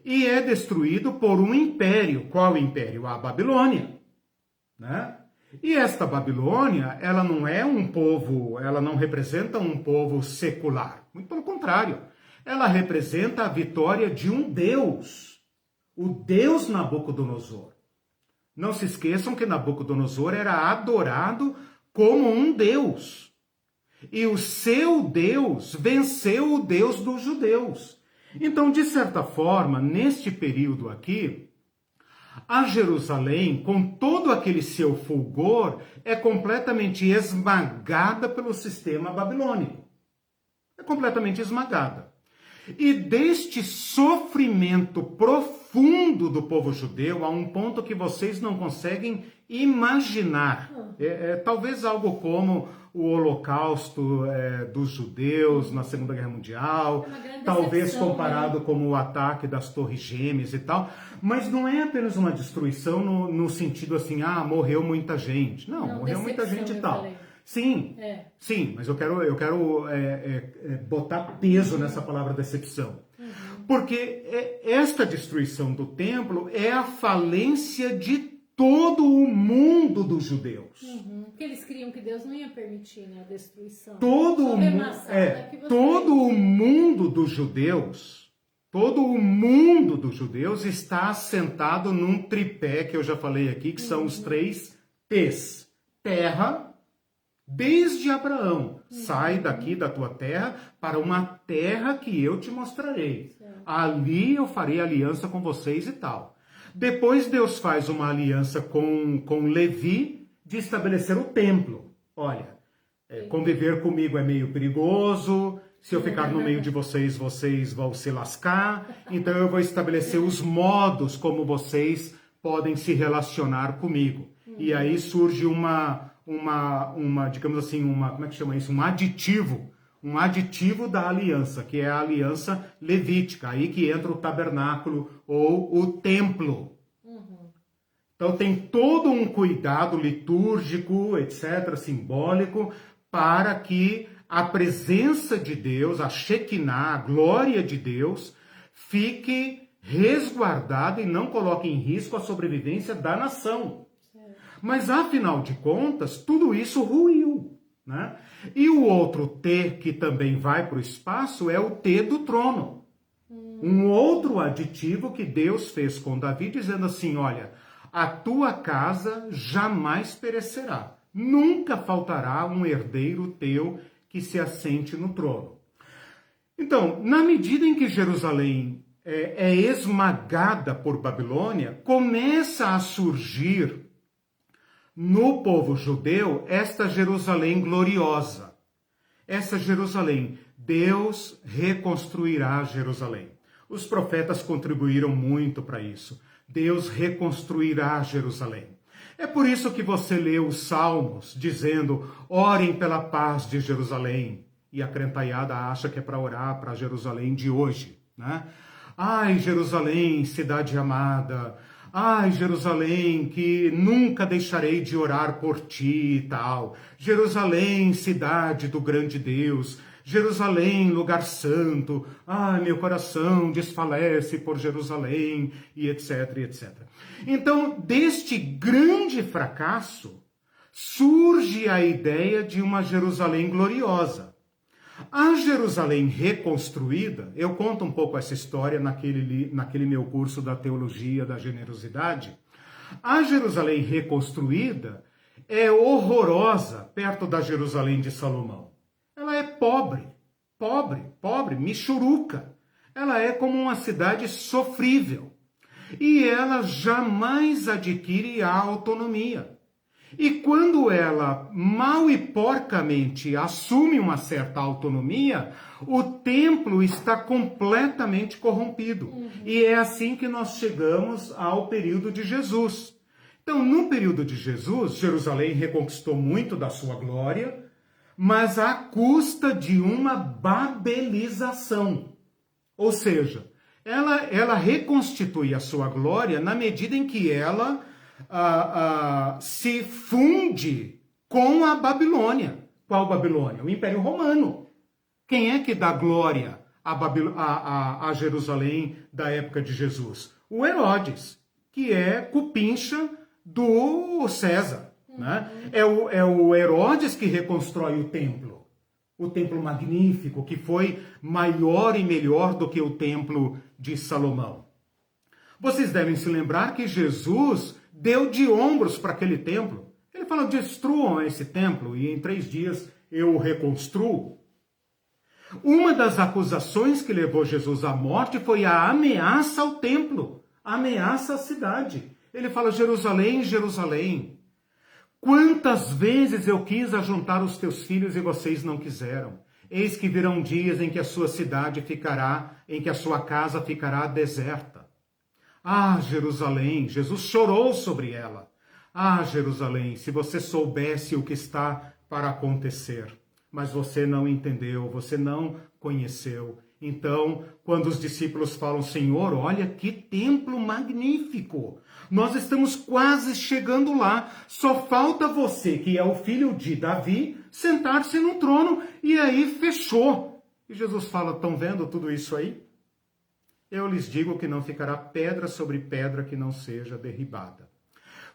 E é destruído por um império. Qual império? A Babilônia. E esta Babilônia, ela não é um povo, ela não representa um povo secular. Muito pelo contrário. Ela representa a vitória de um Deus. O Deus Nabucodonosor. Não se esqueçam que Nabucodonosor era adorado como um Deus. E o seu Deus venceu o Deus dos judeus. Então, de certa forma, neste período aqui, a Jerusalém, com todo aquele seu fulgor, é completamente esmagada pelo sistema babilônico. É completamente esmagada. E deste sofrimento profundo do povo judeu, a um ponto que vocês não conseguem imaginar. Talvez algo como o Holocausto dos judeus na Segunda Guerra Mundial, talvez comparado com o ataque das Torres Gêmeas e tal, mas não é apenas uma destruição no sentido assim, morreu muita gente. Não, morreu muita gente e tal. Falei. Sim, mas eu quero botar peso nessa palavra decepção. Porque esta destruição do templo é a falência de todo o mundo dos judeus. Porque eles criam que Deus não ia permitir, a destruição. Todo o mundo dos judeus está assentado num tripé que eu já falei aqui, que são os 3 T's. Terra, desde Abraão, sai daqui da tua terra para uma terra que eu te mostrarei. Ali eu farei aliança com vocês e tal. Depois Deus faz uma aliança com Levi de estabelecer o templo. Olha, conviver comigo é meio perigoso, se eu ficar no meio de vocês, vocês vão se lascar, então eu vou estabelecer os modos como vocês podem se relacionar comigo. E aí surge digamos assim, como é que chama isso? Um aditivo da aliança, que é a aliança levítica, aí que entra o tabernáculo ou o templo. Então tem todo um cuidado litúrgico, etc., simbólico, para que a presença de Deus, a Shekinah, a glória de Deus, fique resguardada e não coloque em risco a sobrevivência da nação. Mas, afinal de contas, tudo isso ruiu. E o outro T que também vai para o espaço é o T do trono. Um outro aditivo que Deus fez com Davi, dizendo assim, olha, a tua casa jamais perecerá. Nunca faltará um herdeiro teu que se assente no trono. Então, na medida em que Jerusalém é esmagada por Babilônia, começa a surgir no povo judeu esta Jerusalém gloriosa. Essa Jerusalém, Deus reconstruirá Jerusalém. Os profetas contribuíram muito para isso. Deus reconstruirá Jerusalém. É por isso que você lê os Salmos dizendo: orem pela paz de Jerusalém. E a crentaiada acha que é para orar para Jerusalém de hoje, né? Ai, Jerusalém, cidade amada. Ai, Jerusalém, que nunca deixarei de orar por ti e tal. Jerusalém, cidade do grande Deus. Jerusalém, lugar santo. Ai, meu coração desfalece por Jerusalém, e etc, etc. Então, deste grande fracasso, surge a ideia de uma Jerusalém gloriosa. A Jerusalém reconstruída, eu conto um pouco essa história naquele meu curso da Teologia da Generosidade. A Jerusalém reconstruída é horrorosa perto da Jerusalém de Salomão. Ela é pobre, michuruca. Ela é como uma cidade sofrível. E ela jamais adquire a autonomia. E quando ela mal e porcamente assume uma certa autonomia, o templo está completamente corrompido. E é assim que nós chegamos ao período de Jesus. Então, no período de Jesus, Jerusalém reconquistou muito da sua glória, mas à custa de uma babelização. Ou seja, ela reconstitui a sua glória na medida em que ela se funde com a Babilônia. Qual Babilônia? O Império Romano. Quem é que dá glória a Jerusalém da época de Jesus? O Herodes, que é cupincha do César. Né? É o Herodes que reconstrói o templo magnífico, que foi maior e melhor do que o templo de Salomão. Vocês devem se lembrar que Jesus deu de ombros para aquele templo. Ele falou: destruam esse templo e em 3 dias eu o reconstruo. Uma das acusações que levou Jesus à morte foi a ameaça ao templo, a ameaça à cidade. Ele fala: Jerusalém, Jerusalém, quantas vezes eu quis ajuntar os teus filhos e vocês não quiseram. Eis que virão dias em que a sua cidade ficará, em que a sua casa ficará deserta. Ah, Jerusalém, Jesus chorou sobre ela. Ah, Jerusalém, se você soubesse o que está para acontecer. Mas você não entendeu, você não conheceu. Então, quando os discípulos falam: Senhor, olha que templo magnífico. Nós estamos quase chegando lá. Só falta você, que é o filho de Davi, sentar-se no trono. E aí fechou. E Jesus fala: estão vendo tudo isso aí? Eu lhes digo que não ficará pedra sobre pedra que não seja derribada.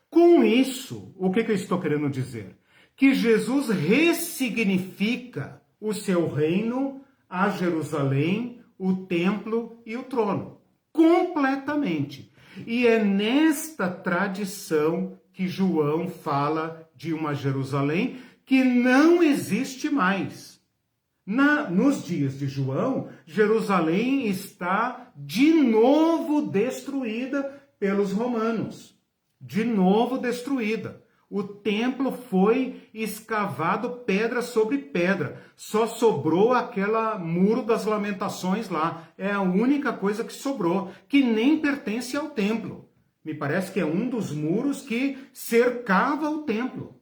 Com isso, o que eu estou querendo dizer? Que Jesus ressignifica o seu reino, a Jerusalém, o templo e o trono. Completamente. E é nesta tradição que João fala de uma Jerusalém que não existe mais. Nos dias de João, Jerusalém está de novo destruída pelos romanos. De novo destruída. O templo foi escavado pedra sobre pedra. Só sobrou aquela muro das lamentações lá. É a única coisa que sobrou, que nem pertence ao templo. Me parece que é um dos muros que cercava o templo.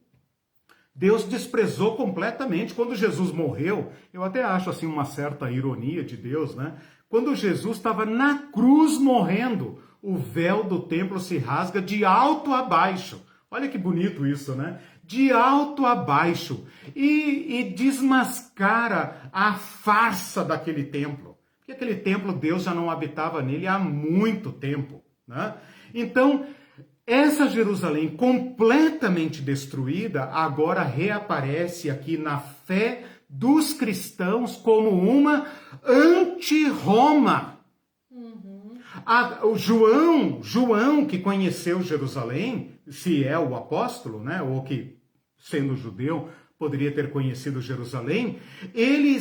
Deus desprezou completamente. Quando Jesus morreu, eu até acho assim uma certa ironia de Deus, né? Quando Jesus estava na cruz morrendo, o véu do templo se rasga de alto a baixo. Olha que bonito isso, né? De alto a baixo. E desmascara a farsa daquele templo. Porque aquele templo, Deus já não habitava nele há muito tempo, né? Então, essa Jerusalém completamente destruída agora reaparece aqui na fé dos cristãos como uma anti-Roma. O João, que conheceu Jerusalém, se é o apóstolo, né, ou que, sendo judeu, poderia ter conhecido Jerusalém, ele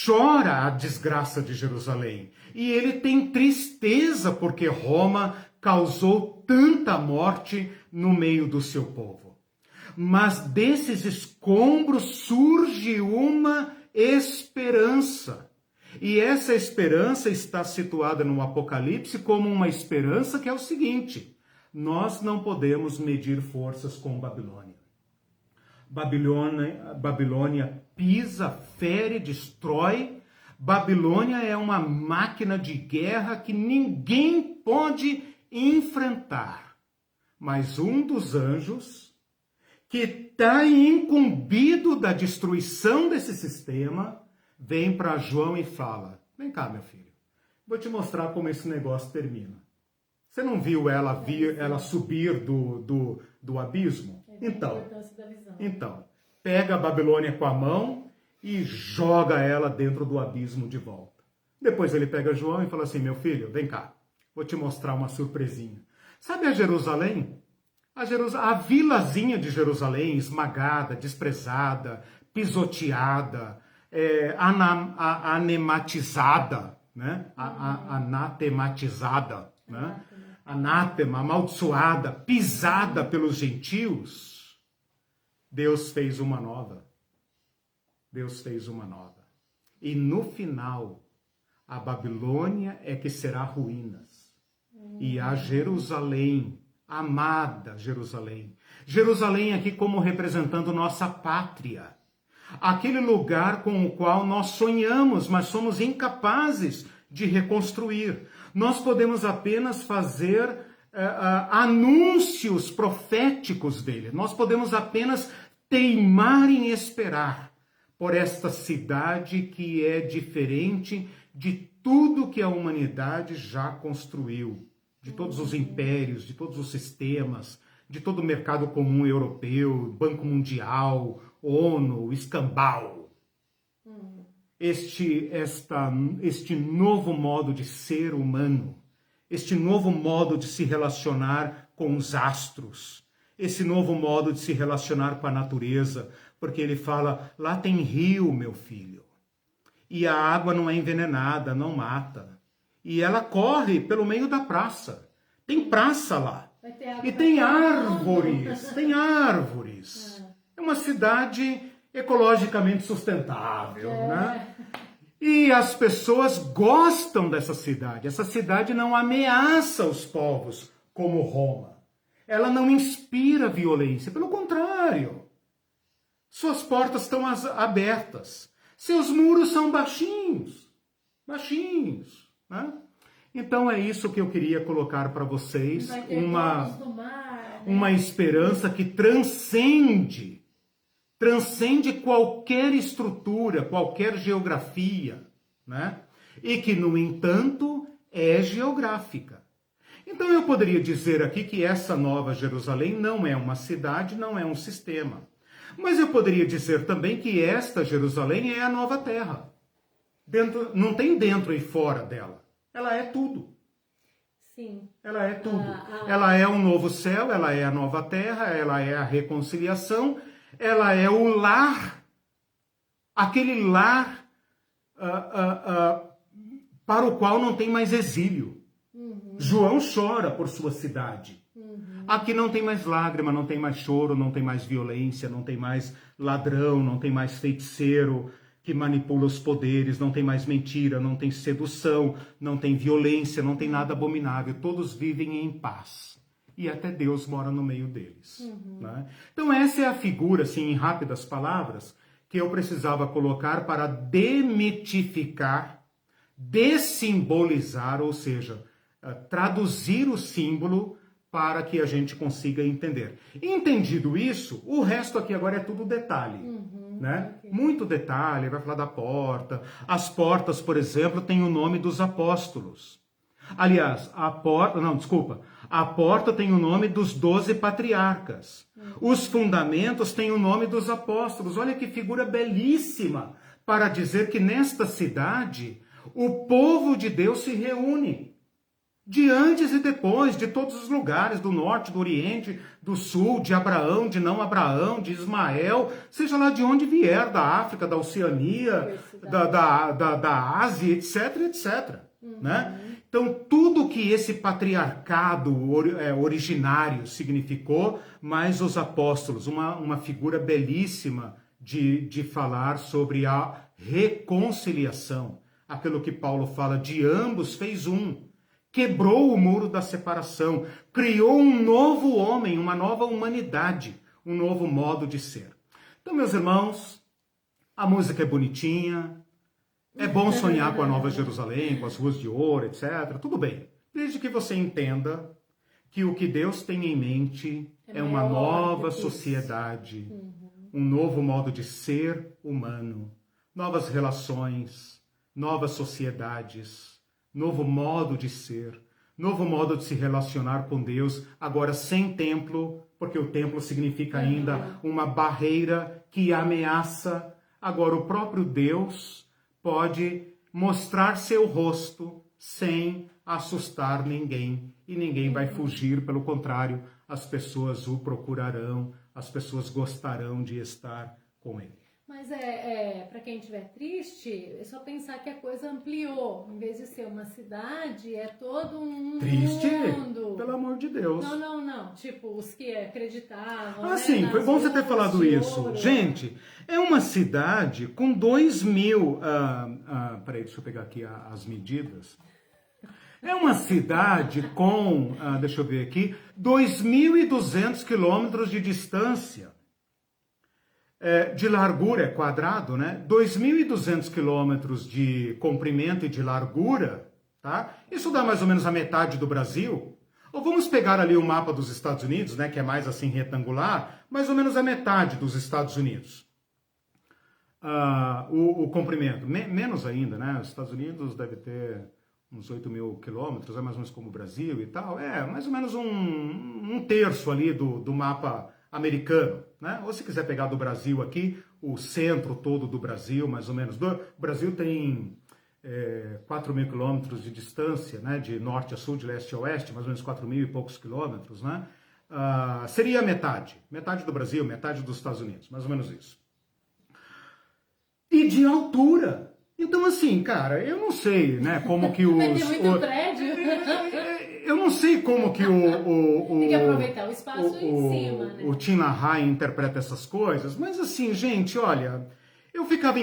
chora a desgraça de Jerusalém. E ele tem tristeza porque Roma causou tanta morte no meio do seu povo. Mas desses escombros surge uma esperança. E essa esperança está situada no Apocalipse como uma esperança que é o seguinte: nós não podemos medir forças com Babilônia. Babilônia pisa, fere, destrói. Babilônia é uma máquina de guerra que ninguém pode enfrentar. Mas um dos anjos, que está incumbido da destruição desse sistema, vem para João e fala: vem cá, meu filho, vou te mostrar como esse negócio termina. Você não viu ela subir do abismo? Então, pega a Babilônia com a mão e joga ela dentro do abismo de volta. Depois ele pega João e fala assim: meu filho, vem cá, vou te mostrar uma surpresinha. Sabe a Jerusalém? A vilazinha de Jerusalém, esmagada, desprezada, pisoteada, anematizada, né? Anatematizada, né? Anátema, amaldiçoada, pisada pelos gentios. Deus fez uma nova. Deus fez uma nova. E no final, a Babilônia é que será ruínas. E a Jerusalém, amada Jerusalém. Jerusalém aqui como representando nossa pátria. Aquele lugar com o qual nós sonhamos, mas somos incapazes de reconstruir. Nós podemos apenas fazer anúncios proféticos dele. Nós podemos apenas teimar em esperar por esta cidade que é diferente de tudo que a humanidade já construiu, de todos os impérios, de todos os sistemas, de todo o mercado comum europeu, Banco Mundial, ONU, escambau. Este novo modo de ser humano, este novo modo de se relacionar com os astros, esse novo modo de se relacionar com a natureza, porque ele fala: lá tem rio, meu filho, e a água não é envenenada, não mata, e ela corre pelo meio da praça, tem praça lá, e tem árvores, é uma cidade ecologicamente sustentável, né? E as pessoas gostam dessa cidade. Essa cidade não ameaça os povos como Roma. Ela não inspira violência, pelo contrário. Suas portas estão abertas. Seus muros são baixinhos, né? Então é isso que eu queria colocar para vocês, uma esperança que transcende qualquer estrutura, qualquer geografia, né? E que, no entanto, é geográfica. Então eu poderia dizer aqui que essa Nova Jerusalém não é uma cidade, não é um sistema. Mas eu poderia dizer também que esta Jerusalém é a nova terra. Não tem dentro e fora dela. Ela é tudo. Sim. Ela é tudo. Ela é um novo céu, ela é a nova terra, ela é a reconciliação, ela é o lar, aquele lar para o qual não tem mais exílio. João chora por sua cidade. Aqui não tem mais lágrima, não tem mais choro, não tem mais violência, não tem mais ladrão, não tem mais feiticeiro que manipula os poderes, não tem mais mentira, não tem sedução, não tem violência, não tem nada abominável. Todos vivem em paz. E até Deus mora no meio deles. Né? Então essa é a figura, assim, em rápidas palavras, que eu precisava colocar para demitificar, dessimbolizar, ou seja, traduzir o símbolo para que a gente consiga entender. Entendido isso, o resto aqui agora é tudo detalhe. Né? Okay. Muito detalhe, vai falar da porta. As portas, por exemplo, têm o nome dos apóstolos. Aliás, a porta tem o nome dos 12 patriarcas. Os fundamentos têm o nome dos apóstolos. Olha que figura belíssima para dizer que nesta cidade o povo de Deus se reúne. De antes e depois, de todos os lugares, do norte, do oriente, do sul, de Abraão, de não Abraão, de Ismael, seja lá de onde vier, da África, da Oceania, da Ásia, etc, etc. Né? Então, tudo que esse patriarcado originário significou, mais os apóstolos, uma figura belíssima de falar sobre a reconciliação. aquilo que Paulo fala, de ambos fez um. Quebrou o muro da separação, criou um novo homem, uma nova humanidade, um novo modo de ser. Então, meus irmãos, a música é bonitinha, é bom sonhar com a Nova Jerusalém, com as ruas de ouro, etc. Tudo bem, desde que você entenda que o que Deus tem em mente é uma nova sociedade, um novo modo de ser humano, novas relações, novas sociedades, novo modo de ser, novo modo de se relacionar com Deus, agora sem templo, porque o templo significa ainda uma barreira que ameaça. Agora o próprio Deus pode mostrar seu rosto sem assustar ninguém, e ninguém vai fugir, pelo contrário, as pessoas o procurarão, as pessoas gostarão de estar com ele. Mas para quem estiver triste, é só pensar que a coisa ampliou. Em vez de ser uma cidade, é todo um triste? mundo. Pelo amor de Deus. Não. Tipo, os que acreditavam. Ah, sim, foi bom você ter falado isso. Ouro. Gente, é uma cidade com 2.000... peraí, deixa eu pegar aqui as medidas. É uma cidade com, deixa eu ver aqui, 2.200 quilômetros de distância. De largura, é quadrado, né? 2.200 quilômetros de comprimento e de largura, tá? Isso dá mais ou menos a metade do Brasil. Ou vamos pegar ali o mapa dos Estados Unidos, né? Que é mais assim retangular, mais ou menos a metade dos Estados Unidos. O comprimento, menos ainda, né? Os Estados Unidos deve ter uns 8.000 quilômetros, é mais ou menos como o Brasil e tal. É mais ou menos um terço ali do mapa americano, né? Ou se quiser pegar do Brasil aqui, o centro todo do Brasil, mais ou menos. O Brasil tem 4.000 quilômetros de distância, né? De norte a sul, de leste a oeste, mais ou menos 4.000 e poucos quilômetros, né? Seria metade do Brasil, metade dos Estados Unidos, mais ou menos isso. E de altura. Então, assim, cara, eu não sei, né, como que os... Tem muito prédio. Eu não sei como que Tem que aproveitar o espaço em cima, né? O Tim LaHaye interpreta essas coisas, mas assim, gente, olha, eu ficava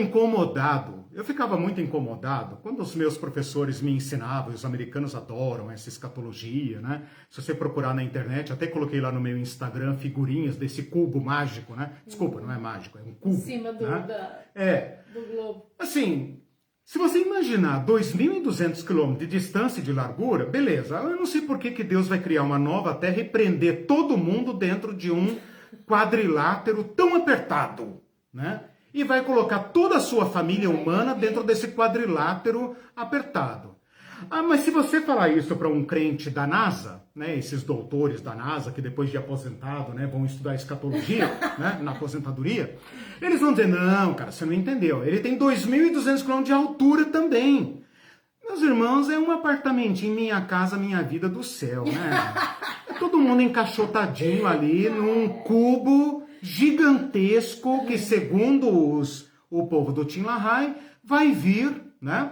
muito incomodado quando os meus professores me ensinavam, os americanos adoram essa escatologia, né? Se você procurar na internet, até coloquei lá no meu Instagram figurinhas desse cubo mágico, né? Desculpa, não é mágico, é um cubo. Em cima do, né? do globo. Assim, se você imaginar 2.200 quilômetros de distância e de largura, beleza, eu não sei por que Deus vai criar uma nova terra e prender todo mundo dentro de um quadrilátero tão apertado, né? E vai colocar toda a sua família humana dentro desse quadrilátero apertado. Mas se você falar isso para um crente da NASA, né, esses doutores da NASA que depois de aposentado, né, vão estudar escatologia, né, na aposentadoria, eles vão dizer, não, cara, você não entendeu, ele tem 2.200 km de altura também. Meus irmãos, é um apartamentinho, Minha Casa Minha Vida do céu, né? É todo mundo encaixotadinho ali num cubo gigantesco que, segundo o povo do Tim LaHaye, vai vir, né?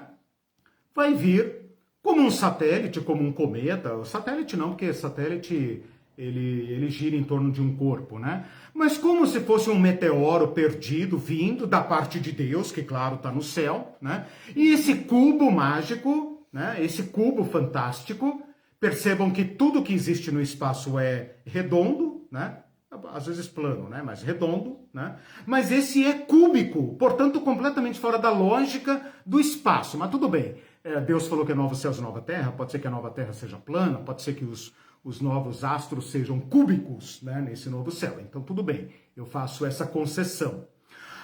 Vai vir como um satélite, como um cometa. O satélite não, porque satélite ele gira em torno de um corpo, né? Mas como se fosse um meteoro perdido vindo da parte de Deus, que claro está no céu, né? E esse cubo mágico, né? Esse cubo fantástico, percebam que tudo que existe no espaço é redondo, né? Às vezes plano, né? Mas redondo, né? Mas esse é cúbico, portanto completamente fora da lógica do espaço. Mas tudo bem. Deus falou que é novo céu e nova terra, pode ser que a nova terra seja plana, pode ser que os novos astros sejam cúbicos, né, nesse novo céu. Então tudo bem, eu faço essa concessão.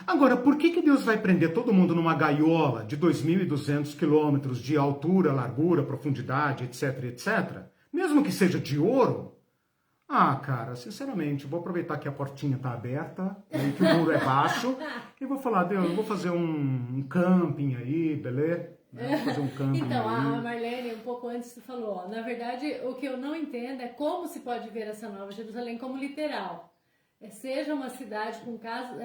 Agora, por que Deus vai prender todo mundo numa gaiola de 2.200 quilômetros de altura, largura, profundidade, etc, etc? Mesmo que seja de ouro? Cara, sinceramente, vou aproveitar que a portinha está aberta, né, que o muro é baixo, e vou falar, Deus, eu vou fazer um camping aí, beleza? Vou fazer um camping então, aí. a Marlene, um pouco antes, falou, ó, na verdade, o que eu não entendo é como se pode ver essa Nova Jerusalém como literal. seja uma cidade com casas,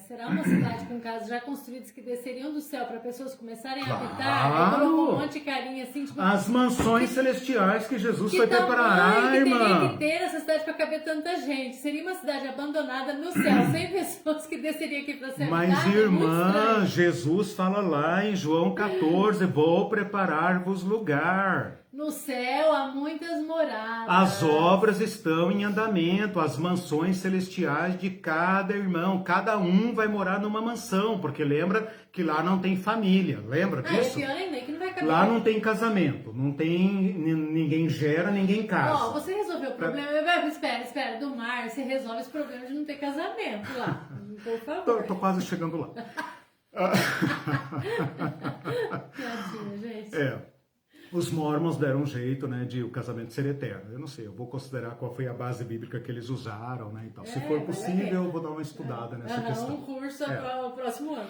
será uma cidade com casas já construídas que desceriam do céu para pessoas começarem a habitar. Aí colocou um monte de carinha assim, tipo, as mansões celestiais que Jesus foi preparar, irmã. Que teria irmã. que ter essa cidade para caber tanta gente. Seria uma cidade abandonada no céu, sem pessoas que desceriam aqui para ser Mas, habitada. irmã, Jesus fala lá em João 14, vou preparar-vos lugar. No céu há muitas moradas. As obras estão em andamento, as mansões celestiais de cada irmão. Cada um vai morar numa mansão, porque lembra que lá não tem família. Lembra disso? É pior ainda, que não vai caber. Lá não tem casamento, não tem ninguém gera, ninguém casa. Ó, você resolveu o problema. Espera, do mar, você resolve esse problema de não ter casamento lá. Por favor. Tô quase chegando lá. Piadinha, gente. Os mormons deram um jeito, né, de o casamento ser eterno. Eu não sei, eu vou considerar qual foi a base bíblica que eles usaram, né, então, se for possível, eu vou dar uma estudada nessa questão. Um curso para o próximo ano.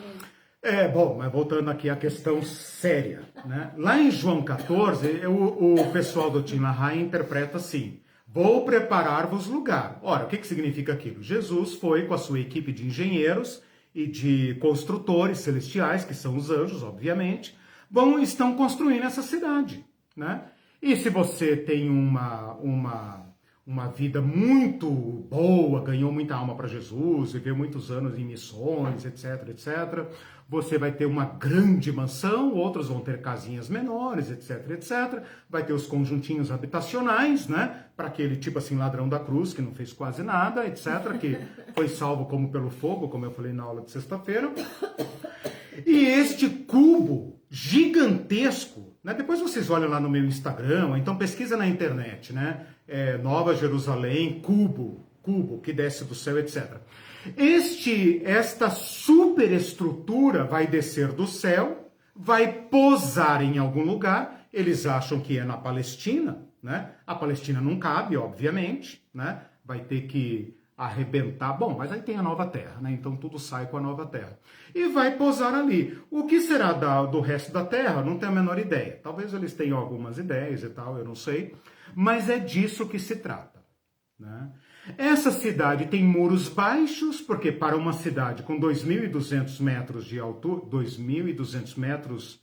Bom, mas voltando aqui à questão séria, né, lá em João 14, o pessoal do Tim LaHaye interpreta assim, vou preparar-vos lugar. Ora, o que significa aquilo? Jesus foi com a sua equipe de engenheiros e de construtores celestiais, que são os anjos, obviamente, estão construindo essa cidade, né? E se você tem uma vida muito boa, ganhou muita alma para Jesus, viveu muitos anos em missões, etc, etc, você vai ter uma grande mansão, outros vão ter casinhas menores, etc, etc, vai ter os conjuntinhos habitacionais, né? Para aquele tipo assim, ladrão da cruz, que não fez quase nada, etc, que foi salvo como pelo fogo, como eu falei na aula de sexta-feira. E este cubo gigantesco, né? Depois vocês olham lá no meu Instagram, ou então pesquisa na internet, né? Nova Jerusalém, cubo que desce do céu, etc. Esta superestrutura vai descer do céu, vai posar em algum lugar, eles acham que é na Palestina, né? A Palestina não cabe, obviamente, né? Vai ter que arrebentar, mas aí tem a nova terra, né? Então tudo sai com a nova terra. E vai posar ali. O que será do resto da terra? Não tenho a menor ideia. Talvez eles tenham algumas ideias e tal, eu não sei. Mas é disso que se trata, né? Essa cidade tem muros baixos, porque para uma cidade com 2.200 metros de altura, 2.200 metros,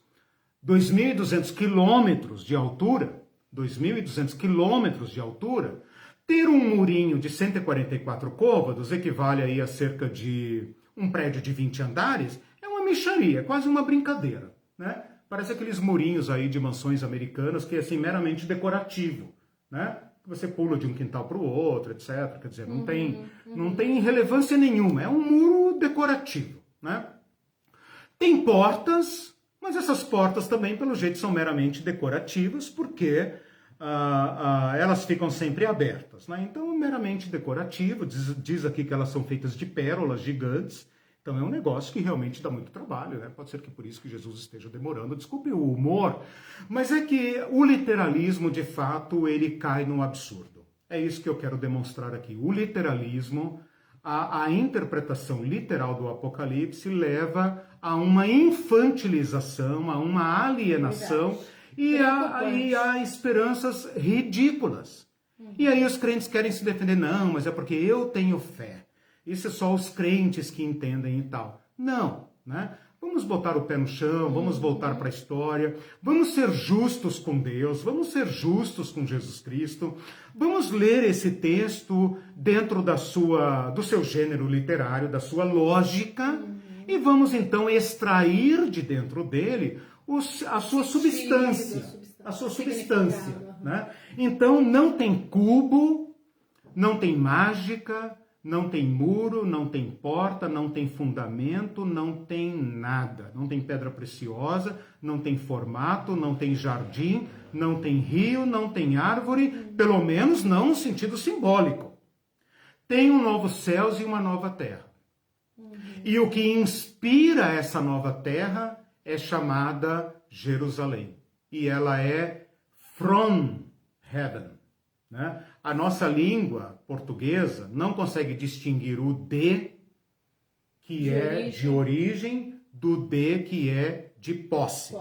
2.200 quilômetros de altura, 2.200 quilômetros de altura, ter um murinho de 144 côvados equivale aí a cerca de um prédio de 20 andares, é uma mixaria, quase uma brincadeira, né? Parece aqueles murinhos aí de mansões americanas que é assim meramente decorativo, né? Você pula de um quintal para o outro, etc. Quer dizer, não tem relevância nenhuma, é um muro decorativo, né? Tem portas, mas essas portas também, pelo jeito, são meramente decorativas, porque elas ficam sempre abertas, né? Então, é meramente decorativo, diz aqui que elas são feitas de pérolas gigantes, então é um negócio que realmente dá muito trabalho, né? Pode ser que por isso que Jesus esteja demorando, desculpe o humor, mas é que o literalismo, de fato, ele cai no absurdo. É isso que eu quero demonstrar aqui. O literalismo, a interpretação literal do Apocalipse leva a uma infantilização, a uma alienação, e a esperanças ridículas. E aí os crentes querem se defender, não, mas é porque eu tenho fé. Isso é só os crentes que entendem e tal. Não, né? Vamos botar o pé no chão, vamos voltar para a história, vamos ser justos com Deus, vamos ser justos com Jesus Cristo, vamos ler esse texto dentro do seu gênero literário, da sua lógica, e vamos então extrair de dentro dele a sua substância, né? Então não tem cubo, não tem mágica, não tem muro, não tem porta, não tem fundamento, não tem nada. Não tem pedra preciosa, não tem formato, não tem jardim, não tem rio, não tem árvore, pelo menos não no sentido simbólico. Tem um novo céus e uma nova terra. E o que inspira essa nova terra é chamada Jerusalém. E ela é from heaven, né? A nossa língua portuguesa não consegue distinguir o de, que é de origem, do de, que é de posse.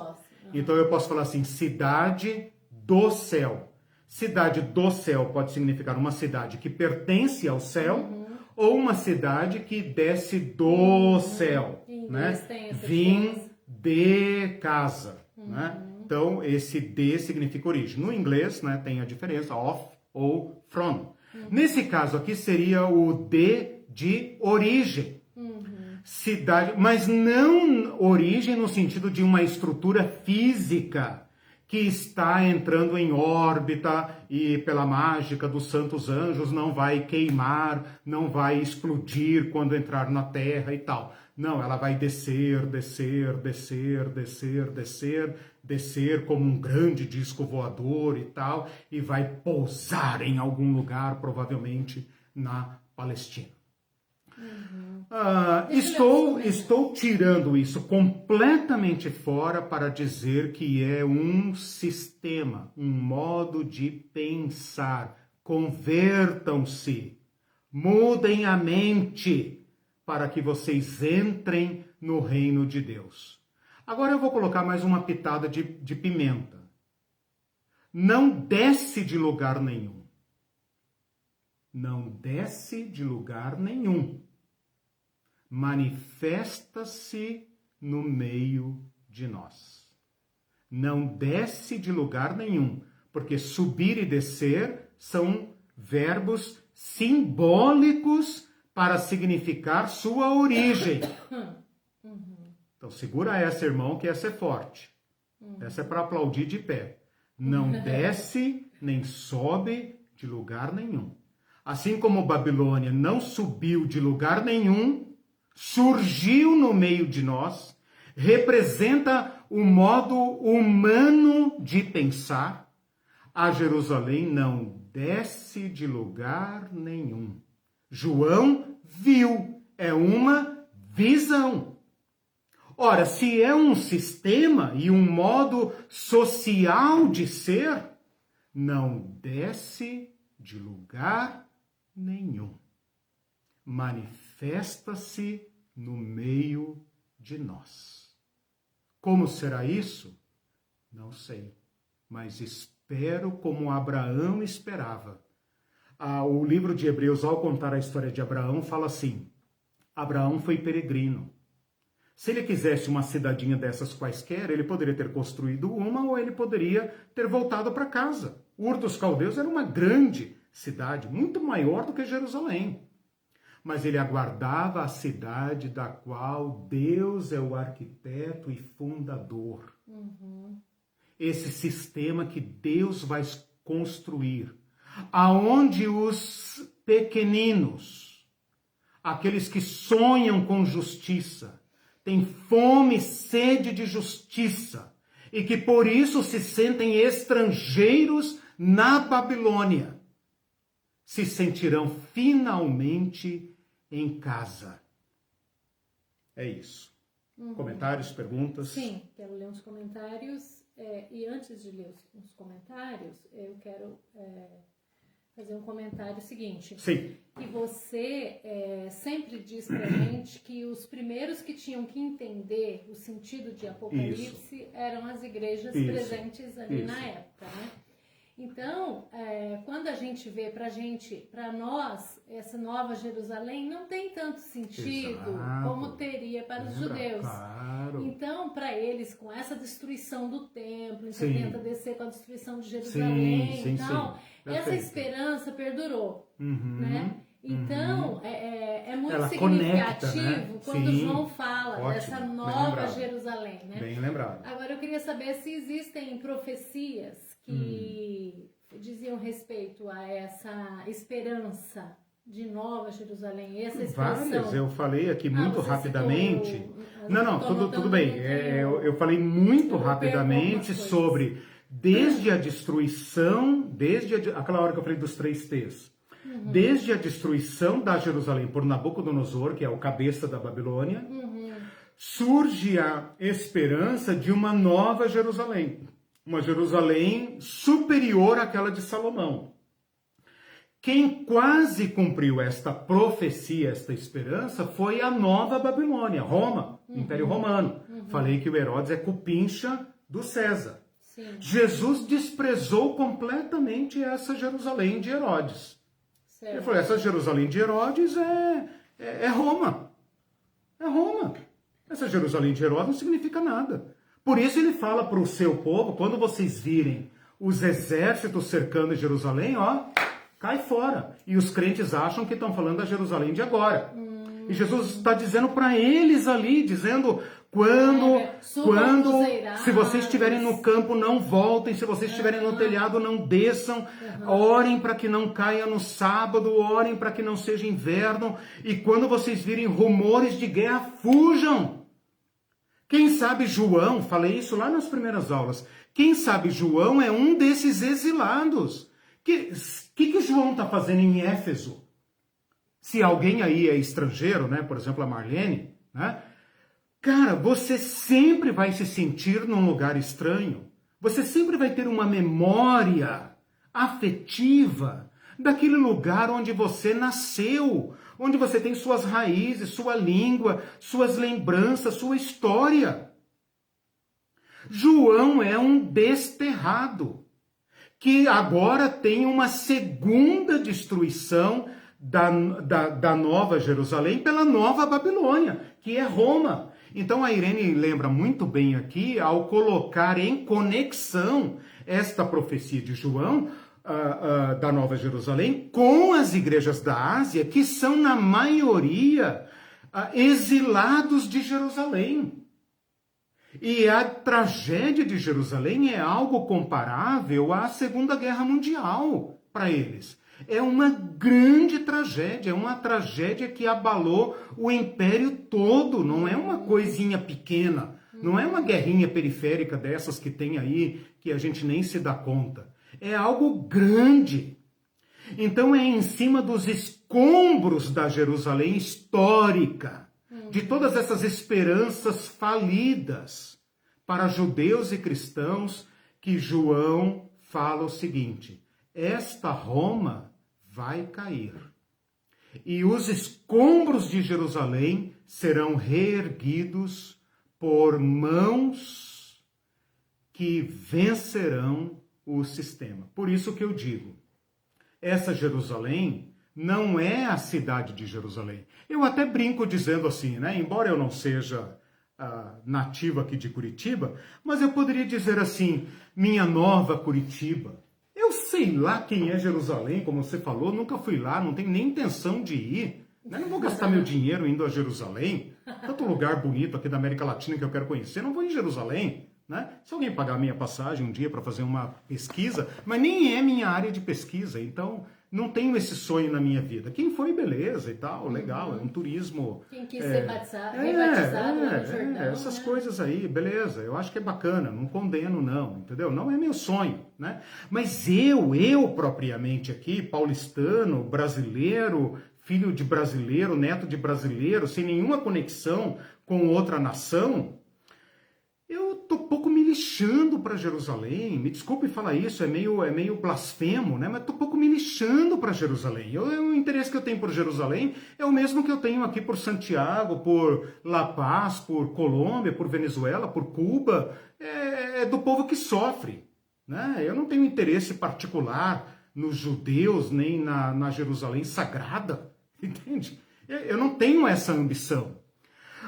Então eu posso falar assim, cidade do céu. Cidade do céu pode significar uma cidade que pertence ao céu, ou uma cidade que desce do céu, né? Vim de casa, né? Então, esse de significa origem. No inglês, né, tem a diferença of ou from. Nesse caso aqui seria o de origem. Cidade, mas não origem no sentido de uma estrutura física que está entrando em órbita e pela mágica dos santos anjos não vai queimar, não vai explodir quando entrar na Terra e tal. Não, ela vai descer, descer, descer, descer, descer, descer como um grande disco voador e tal, e vai pousar em algum lugar, provavelmente na Palestina. Estou tirando isso completamente fora para dizer que é um sistema, um modo de pensar. Convertam-se, mudem a mente para que vocês entrem no reino de Deus. Agora eu vou colocar mais uma pitada de pimenta. Não desce de lugar nenhum. Não desce de lugar nenhum. Manifesta-se no meio de nós. Não desce de lugar nenhum, porque subir e descer são verbos simbólicos para significar sua origem. Então segura essa, irmão, que essa é forte. Essa é para aplaudir de pé. Não desce nem sobe de lugar nenhum. Assim como Babilônia não subiu de lugar nenhum, surgiu no meio de nós, representa o modo humano de pensar, a Jerusalém não desce de lugar nenhum. João viu, é uma visão. Ora, se é um sistema e um modo social de ser, não desce de lugar nenhum. Manifesta-se no meio de nós. Como será isso? Não sei, mas espero como Abraão esperava. O livro de Hebreus, ao contar a história de Abraão, fala assim: Abraão foi peregrino. Se ele quisesse uma cidadinha dessas quaisquer, ele poderia ter construído uma ou ele poderia ter voltado para casa. Ur dos Caldeus era uma grande cidade, muito maior do que Jerusalém. Mas ele aguardava a cidade da qual Deus é o arquiteto e fundador. Esse sistema que Deus vai construir, aonde os pequeninos, aqueles que sonham com justiça, têm fome e sede de justiça, e que por isso se sentem estrangeiros na Babilônia, se sentirão finalmente em casa. É isso. Comentários, perguntas? Sim, quero ler uns comentários. E antes de ler os comentários, eu quero fazer um comentário seguinte. Sim. Que você sempre diz pra gente que os primeiros que tinham que entender o sentido de Apocalipse eram as igrejas presentes ali na época, né? Então, quando a gente vê para nós, essa nova Jerusalém não tem tanto sentido como teria para os judeus. Claro. Então, para eles, com essa destruição do templo, em 70 descer com a destruição de Jerusalém e tal, essa esperança perdurou, né? Então, é muito ela significativo conecta, né? quando João fala dessa nova Bem Jerusalém, né? Bem lembrado. Agora, eu queria saber se existem profecias que diziam respeito a essa esperança de Nova Jerusalém, essa expressão. Várias, eu falei aqui muito rapidamente. Tudo bem. Eu falei muito rapidamente sobre desde a destruição, aquela hora que eu falei dos 3 T's. Desde a destruição da Jerusalém por Nabucodonosor, que é o cabeça da Babilônia, surge a esperança de uma nova Jerusalém. Uma Jerusalém superior àquela de Salomão. Quem quase cumpriu esta profecia, esta esperança, foi a nova Babilônia, Roma, Império Romano. Falei que o Herodes é cupincha do César. Sim. Jesus desprezou completamente essa Jerusalém de Herodes. Certo. Ele falou, essa Jerusalém de Herodes é Roma. É Roma. Essa Jerusalém de Herodes não significa nada. Por isso ele fala para o seu povo, quando vocês virem os exércitos cercando Jerusalém, ó, cai fora. E os crentes acham que estão falando da Jerusalém de agora. E Jesus está dizendo para eles ali, dizendo, se vocês estiverem no campo, não voltem, se vocês estiverem no telhado, não desçam, orem para que não caia no sábado, orem para que não seja inverno, e quando vocês virem rumores de guerra, fujam. Quem sabe João, falei isso lá nas primeiras aulas, quem sabe João é um desses exilados. Que João está fazendo em Éfeso? Se alguém aí é estrangeiro, né? Por exemplo, a Marlene, né? Cara, você sempre vai se sentir num lugar estranho. Você sempre vai ter uma memória afetiva daquele lugar onde você nasceu, onde você tem suas raízes, sua língua, suas lembranças, sua história. João é um desterrado, que agora tem uma segunda destruição da Nova Jerusalém pela Nova Babilônia, que é Roma. Então a Irene lembra muito bem aqui, ao colocar em conexão esta profecia de João, da Nova Jerusalém, com as igrejas da Ásia, que são na maioria exilados de Jerusalém. E a tragédia de Jerusalém é algo comparável à Segunda Guerra Mundial para eles. É uma grande tragédia, é uma tragédia que abalou o império todo, não é uma coisinha pequena, não é uma guerrinha periférica dessas que tem aí, que a gente nem se dá conta. É algo grande. Então é em cima dos escombros da Jerusalém histórica, de todas essas esperanças falidas para judeus e cristãos, que João fala o seguinte: esta Roma vai cair, e os escombros de Jerusalém serão reerguidos por mãos que vencerão o sistema. Por isso que eu digo, essa Jerusalém não é a cidade de Jerusalém. Eu até brinco dizendo assim, né? Embora eu não seja nativo aqui de Curitiba, mas eu poderia dizer assim, minha nova Curitiba. Eu sei lá quem é Jerusalém, como você falou, nunca fui lá, não tenho nem intenção de ir. Né? Não vou gastar meu dinheiro indo a Jerusalém. Tanto lugar bonito aqui da América Latina que eu quero conhecer, não vou em Jerusalém. Né? Se alguém pagar a minha passagem um dia para fazer uma pesquisa, mas nem é minha área de pesquisa, então não tenho esse sonho na minha vida. Quem foi, beleza e tal, legal, é um turismo... Quem quis ser rebatizado lá no Jordão. Essas coisas aí, beleza, eu acho que é bacana, não condeno não, entendeu? Não é meu sonho, né? Mas eu propriamente aqui, paulistano, brasileiro, filho de brasileiro, neto de brasileiro, sem nenhuma conexão com outra nação... Eu tô pouco me lixando para Jerusalém, me desculpe falar isso, é meio blasfemo, né? Mas tô pouco me lixando para Jerusalém. O interesse que eu tenho por Jerusalém é o mesmo que eu tenho aqui por Santiago, por La Paz, por Colômbia, por Venezuela, por Cuba, é do povo que sofre, né? Eu não tenho interesse particular nos judeus, nem na Jerusalém sagrada, entende? Eu não tenho essa ambição.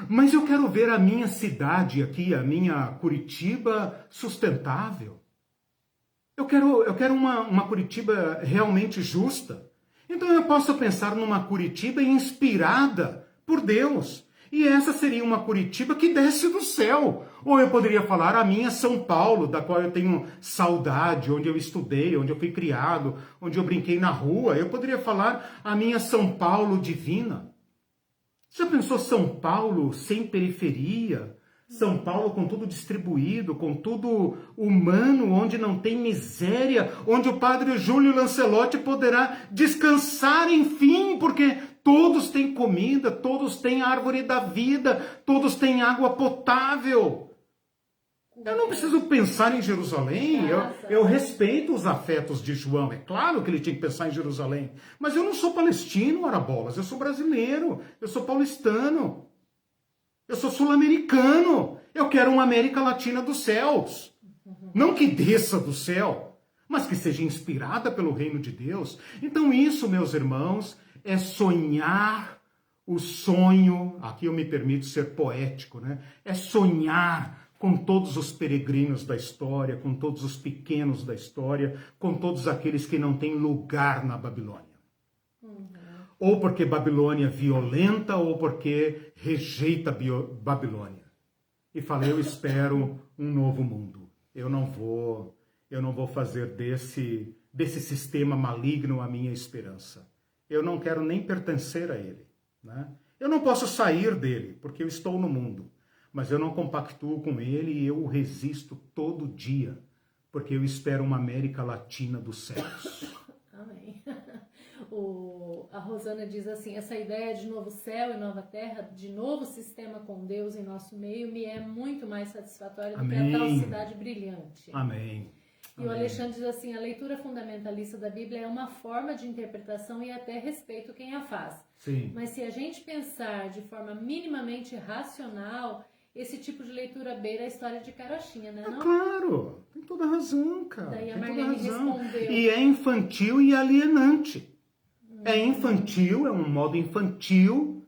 Mas eu quero ver a minha cidade aqui, a minha Curitiba sustentável. Eu quero uma Curitiba realmente justa. Então eu posso pensar numa Curitiba inspirada por Deus. E essa seria uma Curitiba que desce do céu. Ou eu poderia falar a minha São Paulo, da qual eu tenho saudade, onde eu estudei, onde eu fui criado, onde eu brinquei na rua. Eu poderia falar a minha São Paulo divina. Já pensou São Paulo sem periferia? São Paulo com tudo distribuído, com tudo humano, onde não tem miséria, onde o padre Júlio Lancelotti poderá descansar, enfim, porque todos têm comida, todos têm árvore da vida, todos têm água potável. Eu não preciso pensar em Jerusalém, eu respeito os afetos de João, é claro que ele tinha que pensar em Jerusalém, mas eu não sou palestino, ora bolas, eu sou brasileiro, eu sou paulistano, eu sou sul-americano, eu quero uma América Latina dos céus, não que desça do céu, mas que seja inspirada pelo reino de Deus. Então isso, meus irmãos, é sonhar o sonho, aqui eu me permito ser poético, né? É sonhar com todos os peregrinos da história, com todos os pequenos da história, com todos aqueles que não têm lugar na Babilônia. Ou porque Babilônia violenta, ou porque rejeita Babilônia. E falei, eu espero um novo mundo. Eu não vou fazer desse sistema maligno a minha esperança. Eu não quero nem pertencer a ele, né? Eu não posso sair dele, porque eu estou no mundo. Mas eu não compactuo com ele e eu o resisto todo dia, porque eu espero uma América Latina dos céus. Amém. A Rosana diz assim, essa ideia de novo céu e nova terra, de novo sistema com Deus em nosso meio, me é muito mais satisfatória do que a tal cidade brilhante. Amém. E o Alexandre diz assim, a leitura fundamentalista da Bíblia é uma forma de interpretação e até respeito quem a faz. Sim. Mas se a gente pensar de forma minimamente racional, esse tipo de leitura beira a história de carochinha, né? Não? Claro, tem toda razão, cara. Daí a tem Marlene toda razão. respondeu. E é infantil e alienante. É infantil, é um modo infantil,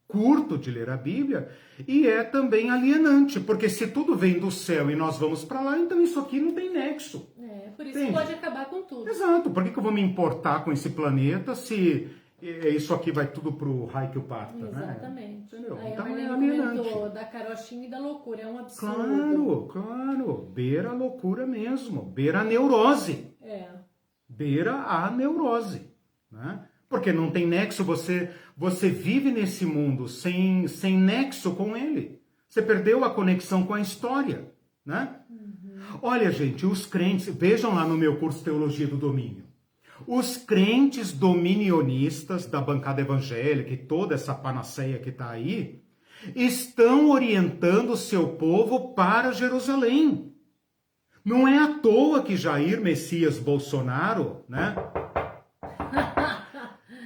curto de ler a Bíblia, e é também alienante, porque se tudo vem do céu e nós vamos para lá, então isso aqui não tem nexo. Por isso que pode acabar com tudo. Exato, por que eu vou me importar com esse planeta se isso aqui vai tudo pro raio que o parta, Exatamente. Né? Aí então a Marlene comentou da carochinha e da loucura, é um absurdo. Claro, beira a loucura mesmo, beira a neurose. Beira a neurose, né? Porque não tem nexo, você vive nesse mundo sem nexo com ele. Você perdeu a conexão com a história, né? Olha, gente, os crentes, vejam lá no meu curso Teologia do Domínio, os crentes dominionistas da bancada evangélica e toda essa panaceia que está aí, estão orientando o seu povo para Jerusalém. Não é à toa que Jair Messias Bolsonaro, né,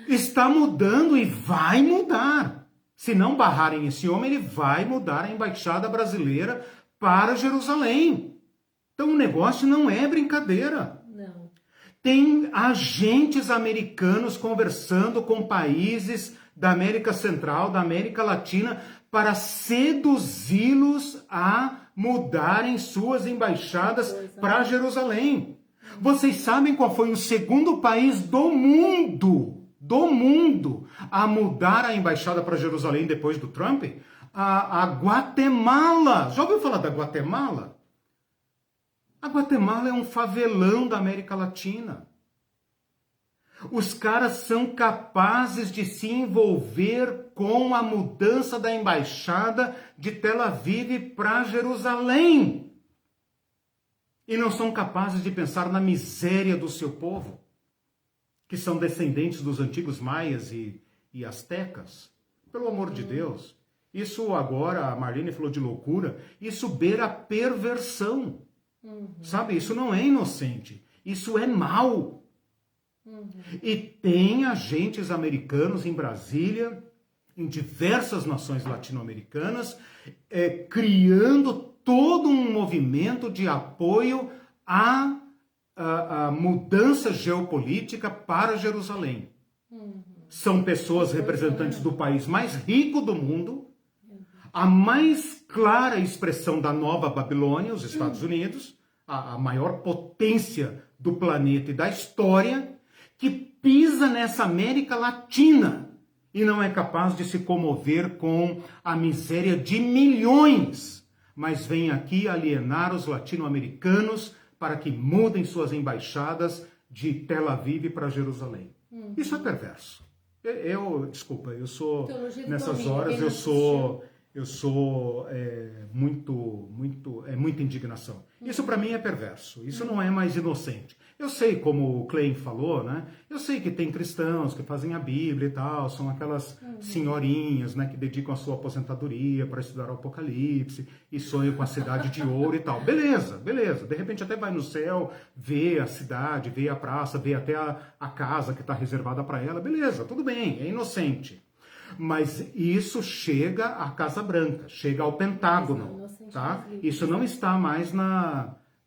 está mudando e vai mudar. Se não barrarem esse homem, ele vai mudar a embaixada brasileira para Jerusalém. Então o negócio não é brincadeira. Não. Tem agentes americanos conversando com países da América Central, da América Latina, para seduzi-los a mudarem suas embaixadas para Jerusalém. Vocês sabem qual foi o segundo país do mundo a mudar a embaixada para Jerusalém depois do Trump? A Guatemala. Já ouviu falar da Guatemala? A Guatemala é um favelão da América Latina. Os caras são capazes de se envolver com a mudança da embaixada de Tel Aviv para Jerusalém. E não são capazes de pensar na miséria do seu povo, que são descendentes dos antigos maias e astecas. Pelo amor de Deus. Isso agora, a Marlene falou de loucura, isso beira a perversão. Sabe, isso não é inocente. Isso é mal. E tem agentes americanos em Brasília, em diversas nações latino-americanas, criando todo um movimento de apoio à mudança geopolítica para Jerusalém. São pessoas representantes do país mais rico do mundo, a mais clara expressão da nova Babilônia, os Estados Unidos, a maior potência do planeta e da história, que pisa nessa América Latina e não é capaz de se comover com a miséria de milhões, mas vem aqui alienar os latino-americanos para que mudem suas embaixadas de Tel Aviv para Jerusalém. Isso é perverso. Desculpa, eu sou, nessas horas, eu sou muita indignação. Isso para mim é perverso, isso não é mais inocente. Eu sei, como o Klein falou, né? Eu sei que tem cristãos que fazem a Bíblia e tal, são aquelas senhorinhas, né, que dedicam a sua aposentadoria para estudar o Apocalipse e sonham com a cidade de ouro e tal. Beleza. De repente até vai no céu, vê a cidade, vê a praça, vê até a casa que está reservada para ela. Beleza, tudo bem, é inocente. Mas isso chega à Casa Branca, chega ao Pentágono, tá? Isso não está mais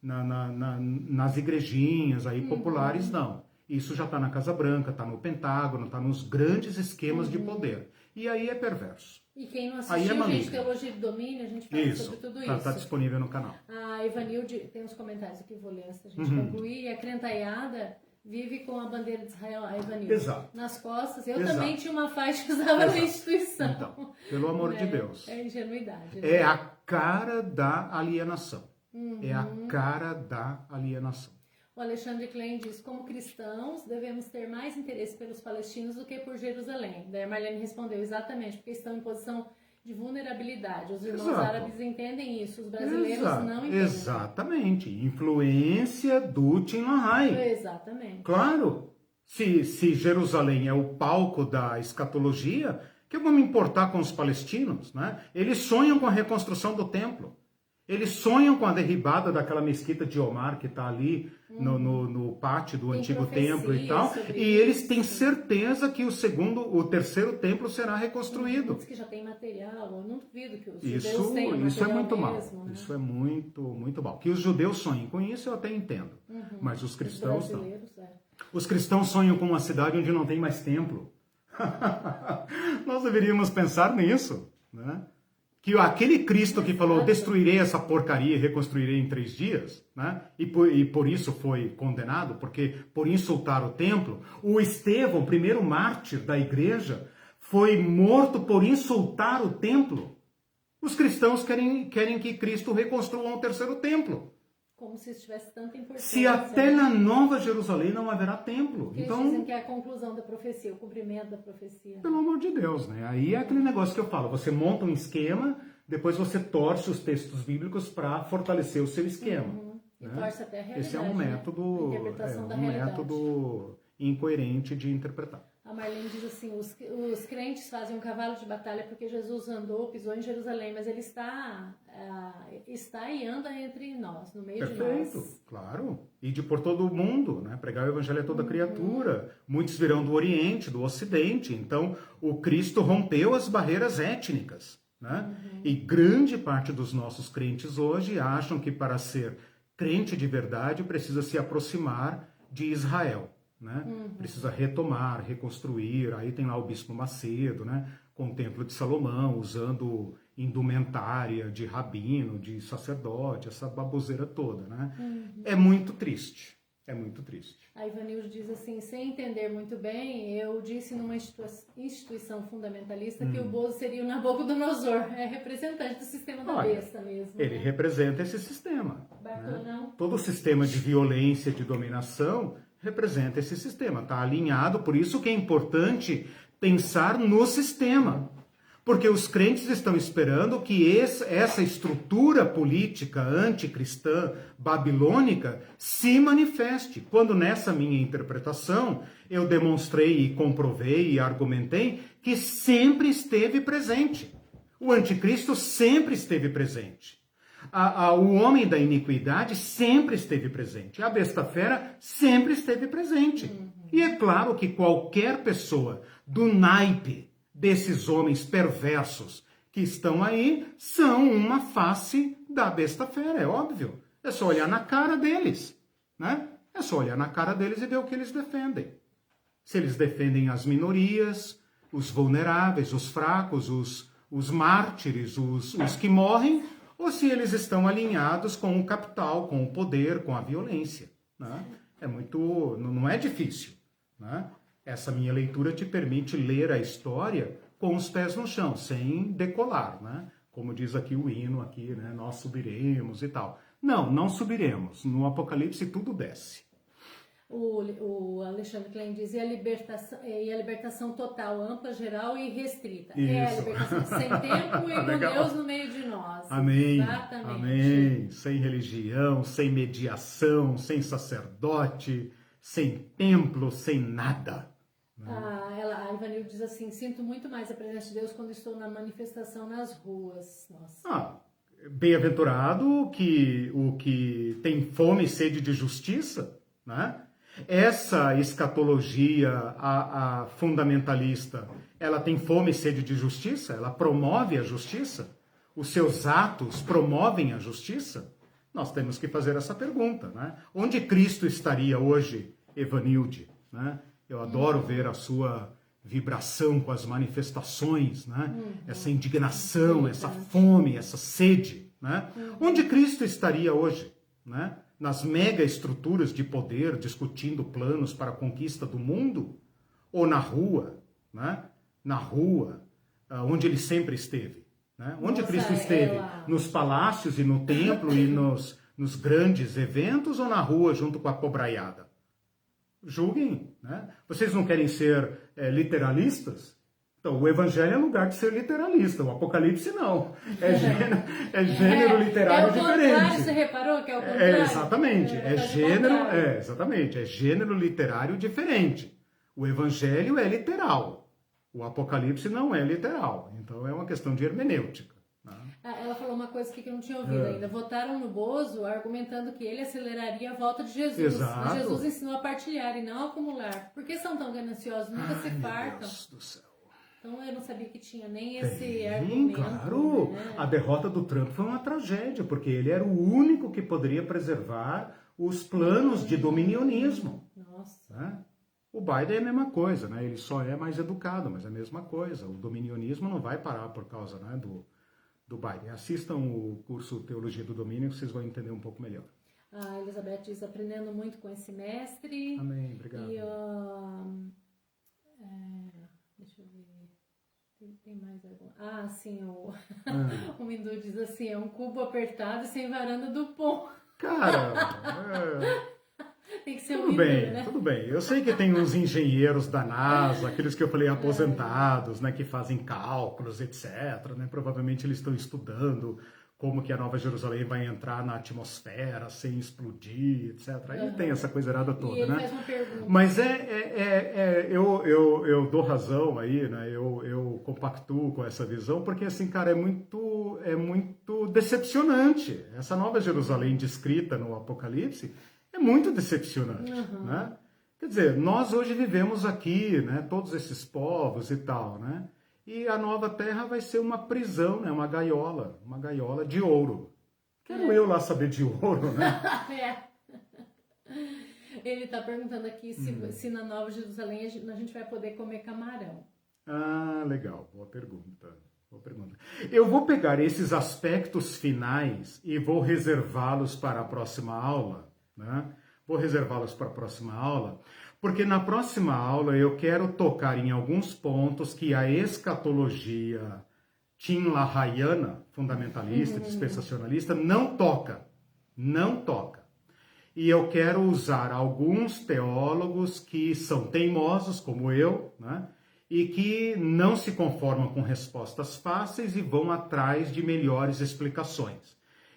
nas igrejinhas aí populares, não. Isso já está na Casa Branca, está no Pentágono, está nos grandes esquemas de poder. E aí é perverso. E quem não assistiu, gente, Teologia do Domínio, a gente fala sobre tudo isso. Está disponível no canal. A Ivanilde, tem uns comentários aqui, vou ler antes da gente concluir. E a crentaiada vive com a bandeira de Israel, a Ivanilde, nas costas. Eu também tinha uma faixa que usava na instituição. Então, pelo amor de Deus. É ingenuidade. É a cara da alienação. É a cara da alienação. O Alexandre Klein diz, como cristãos, devemos ter mais interesse pelos palestinos do que por Jerusalém. Daí a Marlene respondeu, exatamente, porque estão em posição de vulnerabilidade. Os irmãos árabes entendem isso, os brasileiros não entendem. Exatamente. Influência do Tim LaHaye. Exatamente. Claro. Se Jerusalém é o palco da escatologia, que eu vou me importar com os palestinos, né? Eles sonham com a reconstrução do templo. Eles sonham com a derribada daquela mesquita de Omar que está ali no pátio do antigo templo e tal. E eles têm certeza que o terceiro templo será reconstruído. Diz que já tem material, eu não duvido que os judeus tenham isso é muito mal. Né? Isso é muito, muito mal. Que os judeus sonhem com isso eu até entendo. Mas os cristãos não. Os cristãos sonham com uma cidade onde não tem mais templo. Nós deveríamos pensar nisso, né? Que aquele Cristo que falou, destruirei essa porcaria e reconstruirei em 3 dias, né? E por isso foi condenado, porque por insultar o templo, o Estevão, o primeiro mártir da igreja, foi morto por insultar o templo. Os cristãos querem que Cristo reconstrua um terceiro templo. Como se isso tivesse tanta importância. Se até na Nova Jerusalém não haverá templo. Eles dizem que é a conclusão da profecia, o cumprimento da profecia. Pelo amor de Deus, né? Aí é aquele negócio que eu falo, você monta um esquema, depois você torce os textos bíblicos para fortalecer o seu esquema. E torce até a realidade. Esse é um método, método incoerente de interpretar. A Marlene diz assim, os crentes fazem um cavalo de batalha porque Jesus andou, pisou em Jerusalém, mas ele está e anda entre nós, no meio de nós. Perfeito, claro. E por todo o mundo, né? Pregar o evangelho a toda criatura. Muitos virão do Oriente, do Ocidente. Então, o Cristo rompeu as barreiras étnicas, né? E grande parte dos nossos crentes hoje acham que para ser crente de verdade precisa se aproximar de Israel. Né? Precisa retomar, reconstruir. Aí tem lá o Bispo Macedo, né? Com o Templo de Salomão, usando indumentária de rabino, de sacerdote, essa baboseira toda, né? É muito triste, é muito triste. A Ivanilde diz assim, sem entender muito bem, eu disse numa instituição fundamentalista que o Bozo seria o Nabucodonosor, é representante do sistema da besta mesmo. Ele representa esse sistema. Né? Todo o sistema de violência, de dominação, representa esse sistema, está alinhado, por isso que é importante pensar no sistema, porque os crentes estão esperando que essa estrutura política anticristã babilônica se manifeste, quando nessa minha interpretação eu demonstrei e comprovei e argumentei que sempre esteve presente, o anticristo sempre esteve presente. O homem da iniquidade sempre esteve presente. A besta fera sempre esteve presente. E é claro que qualquer pessoa do naipe desses homens perversos que estão aí são uma face da besta fera, é óbvio. É só olhar na cara deles, né? É só olhar na cara deles e ver o que eles defendem. Se eles defendem as minorias, os vulneráveis, os fracos, os mártires, os que morrem, ou se eles estão alinhados com o capital, com o poder, com a violência. Né? Não é difícil. Né? Essa minha leitura te permite ler a história com os pés no chão, sem decolar. Né? Como diz aqui o hino, aqui, né? Nós subiremos e tal. Não subiremos. No Apocalipse tudo desce. O Alexandre Klein diz, e a libertação total, ampla, geral e restrita. Isso. É a libertação sem tempo e com Deus no meio de nós. Amém. Exatamente. Amém. Sem religião, sem mediação, sem sacerdote, sem templo, sem nada. A Ivanilde diz assim, sinto muito mais a presença de Deus quando estou na manifestação nas ruas. Nossa. Bem-aventurado o que tem fome e sede de justiça, né? Essa escatologia a fundamentalista, ela tem fome e sede de justiça? Ela promove a justiça? Os seus atos promovem a justiça? Nós temos que fazer essa pergunta, né? Onde Cristo estaria hoje, Evanilde? Né? Eu adoro ver a sua vibração com as manifestações, né? Essa indignação, essa fome, essa sede, né? Onde Cristo estaria hoje, né? Nas mega estruturas de poder, discutindo planos para a conquista do mundo? Ou na rua, né? Na rua, onde ele sempre esteve, né? Onde Cristo esteve? Nos palácios e no templo e nos grandes eventos, ou na rua junto com a pobraiada? Julguem, né? Vocês não querem ser literalistas? Então, o Evangelho é lugar de ser literalista, o Apocalipse não. É gênero literário diferente. Você reparou que é o contrário? Exatamente. Exatamente. É gênero literário diferente. O Evangelho é literal. O Apocalipse não é literal. Então, é uma questão de hermenêutica. Ela falou uma coisa que eu não tinha ouvido ainda. Votaram no Bozo argumentando que ele aceleraria a volta de Jesus. Exato. Mas Jesus ensinou a partilhar e não a acumular. Por que são tão gananciosos? Nunca se fartam. Deus do céu. Então eu não sabia que tinha nem esse argumento. Claro. Né? A derrota do Trump foi uma tragédia, porque ele era o único que poderia preservar os planos de dominionismo. Nossa. Né? O Biden é a mesma coisa, né? Ele só é mais educado, mas é a mesma coisa. O dominionismo não vai parar por causa, né, do Biden. Assistam o curso Teologia do Domínio, que vocês vão entender um pouco melhor. A Elizabeth diz, aprendendo muito com esse mestre. Amém, obrigado. E, deixa eu ver, tem mais algum? Sim, o Mindu diz assim, é um cubo apertado e sem varanda do pão. Cara, tem que ser tudo bem, né? Tudo bem. Eu sei que tem uns engenheiros da NASA, aqueles que eu falei aposentados, né, que fazem cálculos, etc. Né? Provavelmente eles estão estudando como que a Nova Jerusalém vai entrar na atmosfera sem explodir, etc. Aí tem essa coisa errada toda, e ele né? faz uma pergunta. Mas eu dou razão aí, né? Eu compactuo com essa visão, porque assim, cara, é muito decepcionante. Essa Nova Jerusalém descrita no Apocalipse é muito decepcionante, né? Quer dizer, nós hoje vivemos aqui, né? Todos esses povos e tal, né? E a nova terra vai ser uma prisão, né? Uma gaiola de ouro. Quero eu lá saber de ouro, né? Ele está perguntando aqui se na Nova Jerusalém a gente vai poder comer camarão. Legal. Boa pergunta. Eu vou pegar esses aspectos finais e vou reservá-los para a próxima aula, né? Porque na próxima aula eu quero tocar em alguns pontos que a escatologia Tinlahayana, fundamentalista, dispensacionalista, não toca. E eu quero usar alguns teólogos que são teimosos, como eu, né? E que não se conformam com respostas fáceis e vão atrás de melhores explicações.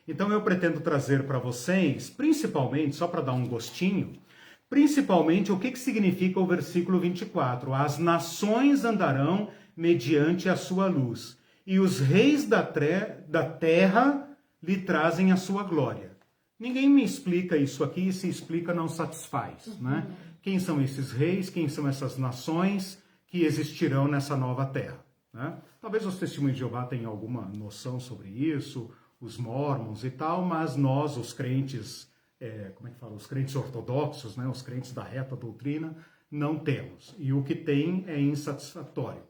Então eu pretendo trazer para vocês, principalmente, só para dar um gostinho, principalmente o que significa o versículo 24. As nações andarão mediante a sua luz, e os reis da terra lhe trazem a sua glória. Ninguém me explica isso aqui, e se explica não satisfaz, né? Quem são esses reis, quem são essas nações que existirão nessa nova terra, né? Talvez os testemunhos de Jeová tenham alguma noção sobre isso, os mormons e tal, mas nós, os crentes, os crentes ortodoxos, né, os crentes da reta doutrina, não temos. E o que tem é insatisfatório.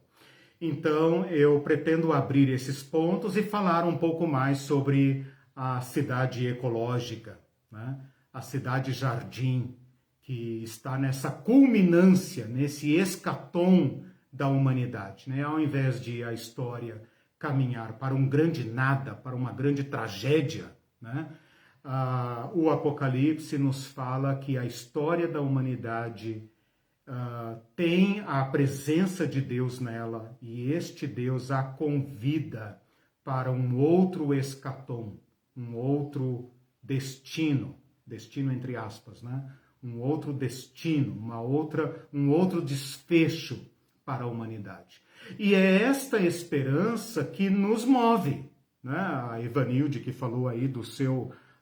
Então, eu pretendo abrir esses pontos e falar um pouco mais sobre a cidade ecológica, né? A cidade jardim, que está nessa culminância, nesse escatom da humanidade, né? Ao invés de a história caminhar para um grande nada, para uma grande tragédia, né? O Apocalipse nos fala que a história da humanidade tem a presença de Deus nela, e este Deus a convida para um outro escatom, um outro destino entre aspas, né? Um outro destino, um outro desfecho para a humanidade. E é esta esperança que nos move, né? A Evanilde, que falou aí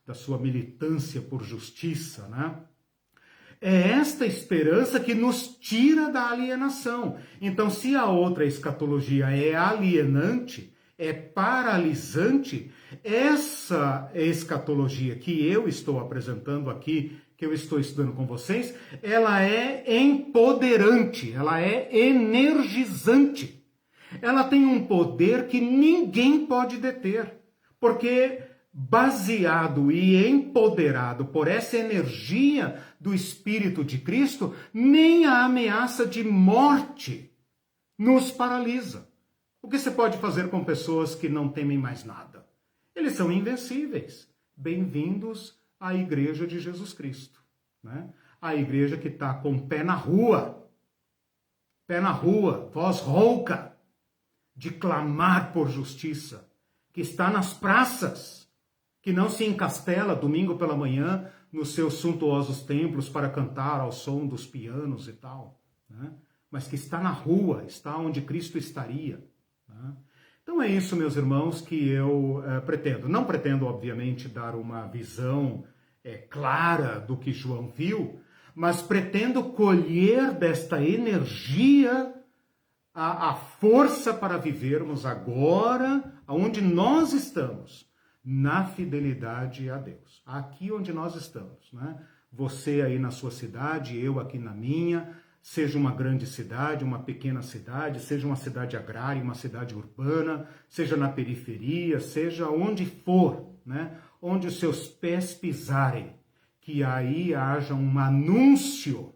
da sua militância por justiça, né? É esta esperança que nos tira da alienação. Então, se a outra escatologia é alienante, é paralisante, essa escatologia que eu estou apresentando aqui, que eu estou estudando com vocês, ela é empoderante, ela é energizante. Ela tem um poder que ninguém pode deter, porque baseado e empoderado por essa energia do Espírito de Cristo, nem a ameaça de morte nos paralisa. O que você pode fazer com pessoas que não temem mais nada? Eles são invencíveis. Bem-vindos à Igreja de Jesus Cristo, né? A igreja que está com o pé na rua, voz rouca, de clamar por justiça, que está nas praças, que não se encastela domingo pela manhã nos seus suntuosos templos para cantar ao som dos pianos e tal, né? Mas que está na rua, está onde Cristo estaria, né? Então é isso, meus irmãos, que eu pretendo. Não pretendo, obviamente, dar uma visão clara do que João viu, mas pretendo colher desta energia a força para vivermos agora, onde nós estamos, na fidelidade a Deus. Aqui onde nós estamos, né? Você aí na sua cidade, eu aqui na minha, seja uma grande cidade, uma pequena cidade, seja uma cidade agrária, uma cidade urbana, seja na periferia, seja onde for, né? Onde os seus pés pisarem, que aí haja um anúncio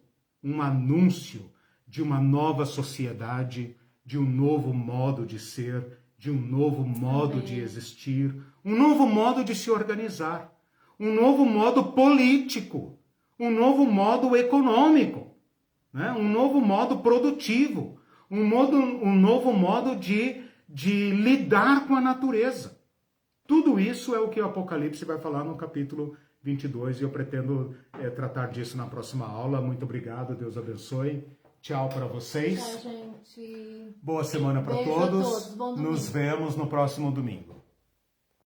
de uma nova sociedade, de um novo modo de ser, de um novo modo de existir, um novo modo de se organizar, um novo modo político, um novo modo econômico, né? Um novo modo produtivo, um novo modo de lidar com a natureza. Tudo isso é o que o Apocalipse vai falar no capítulo 22 e eu pretendo tratar disso na próxima aula. Muito obrigado, Deus abençoe. Tchau para vocês. Tchau, gente. Boa semana para todos. Nos vemos no próximo domingo.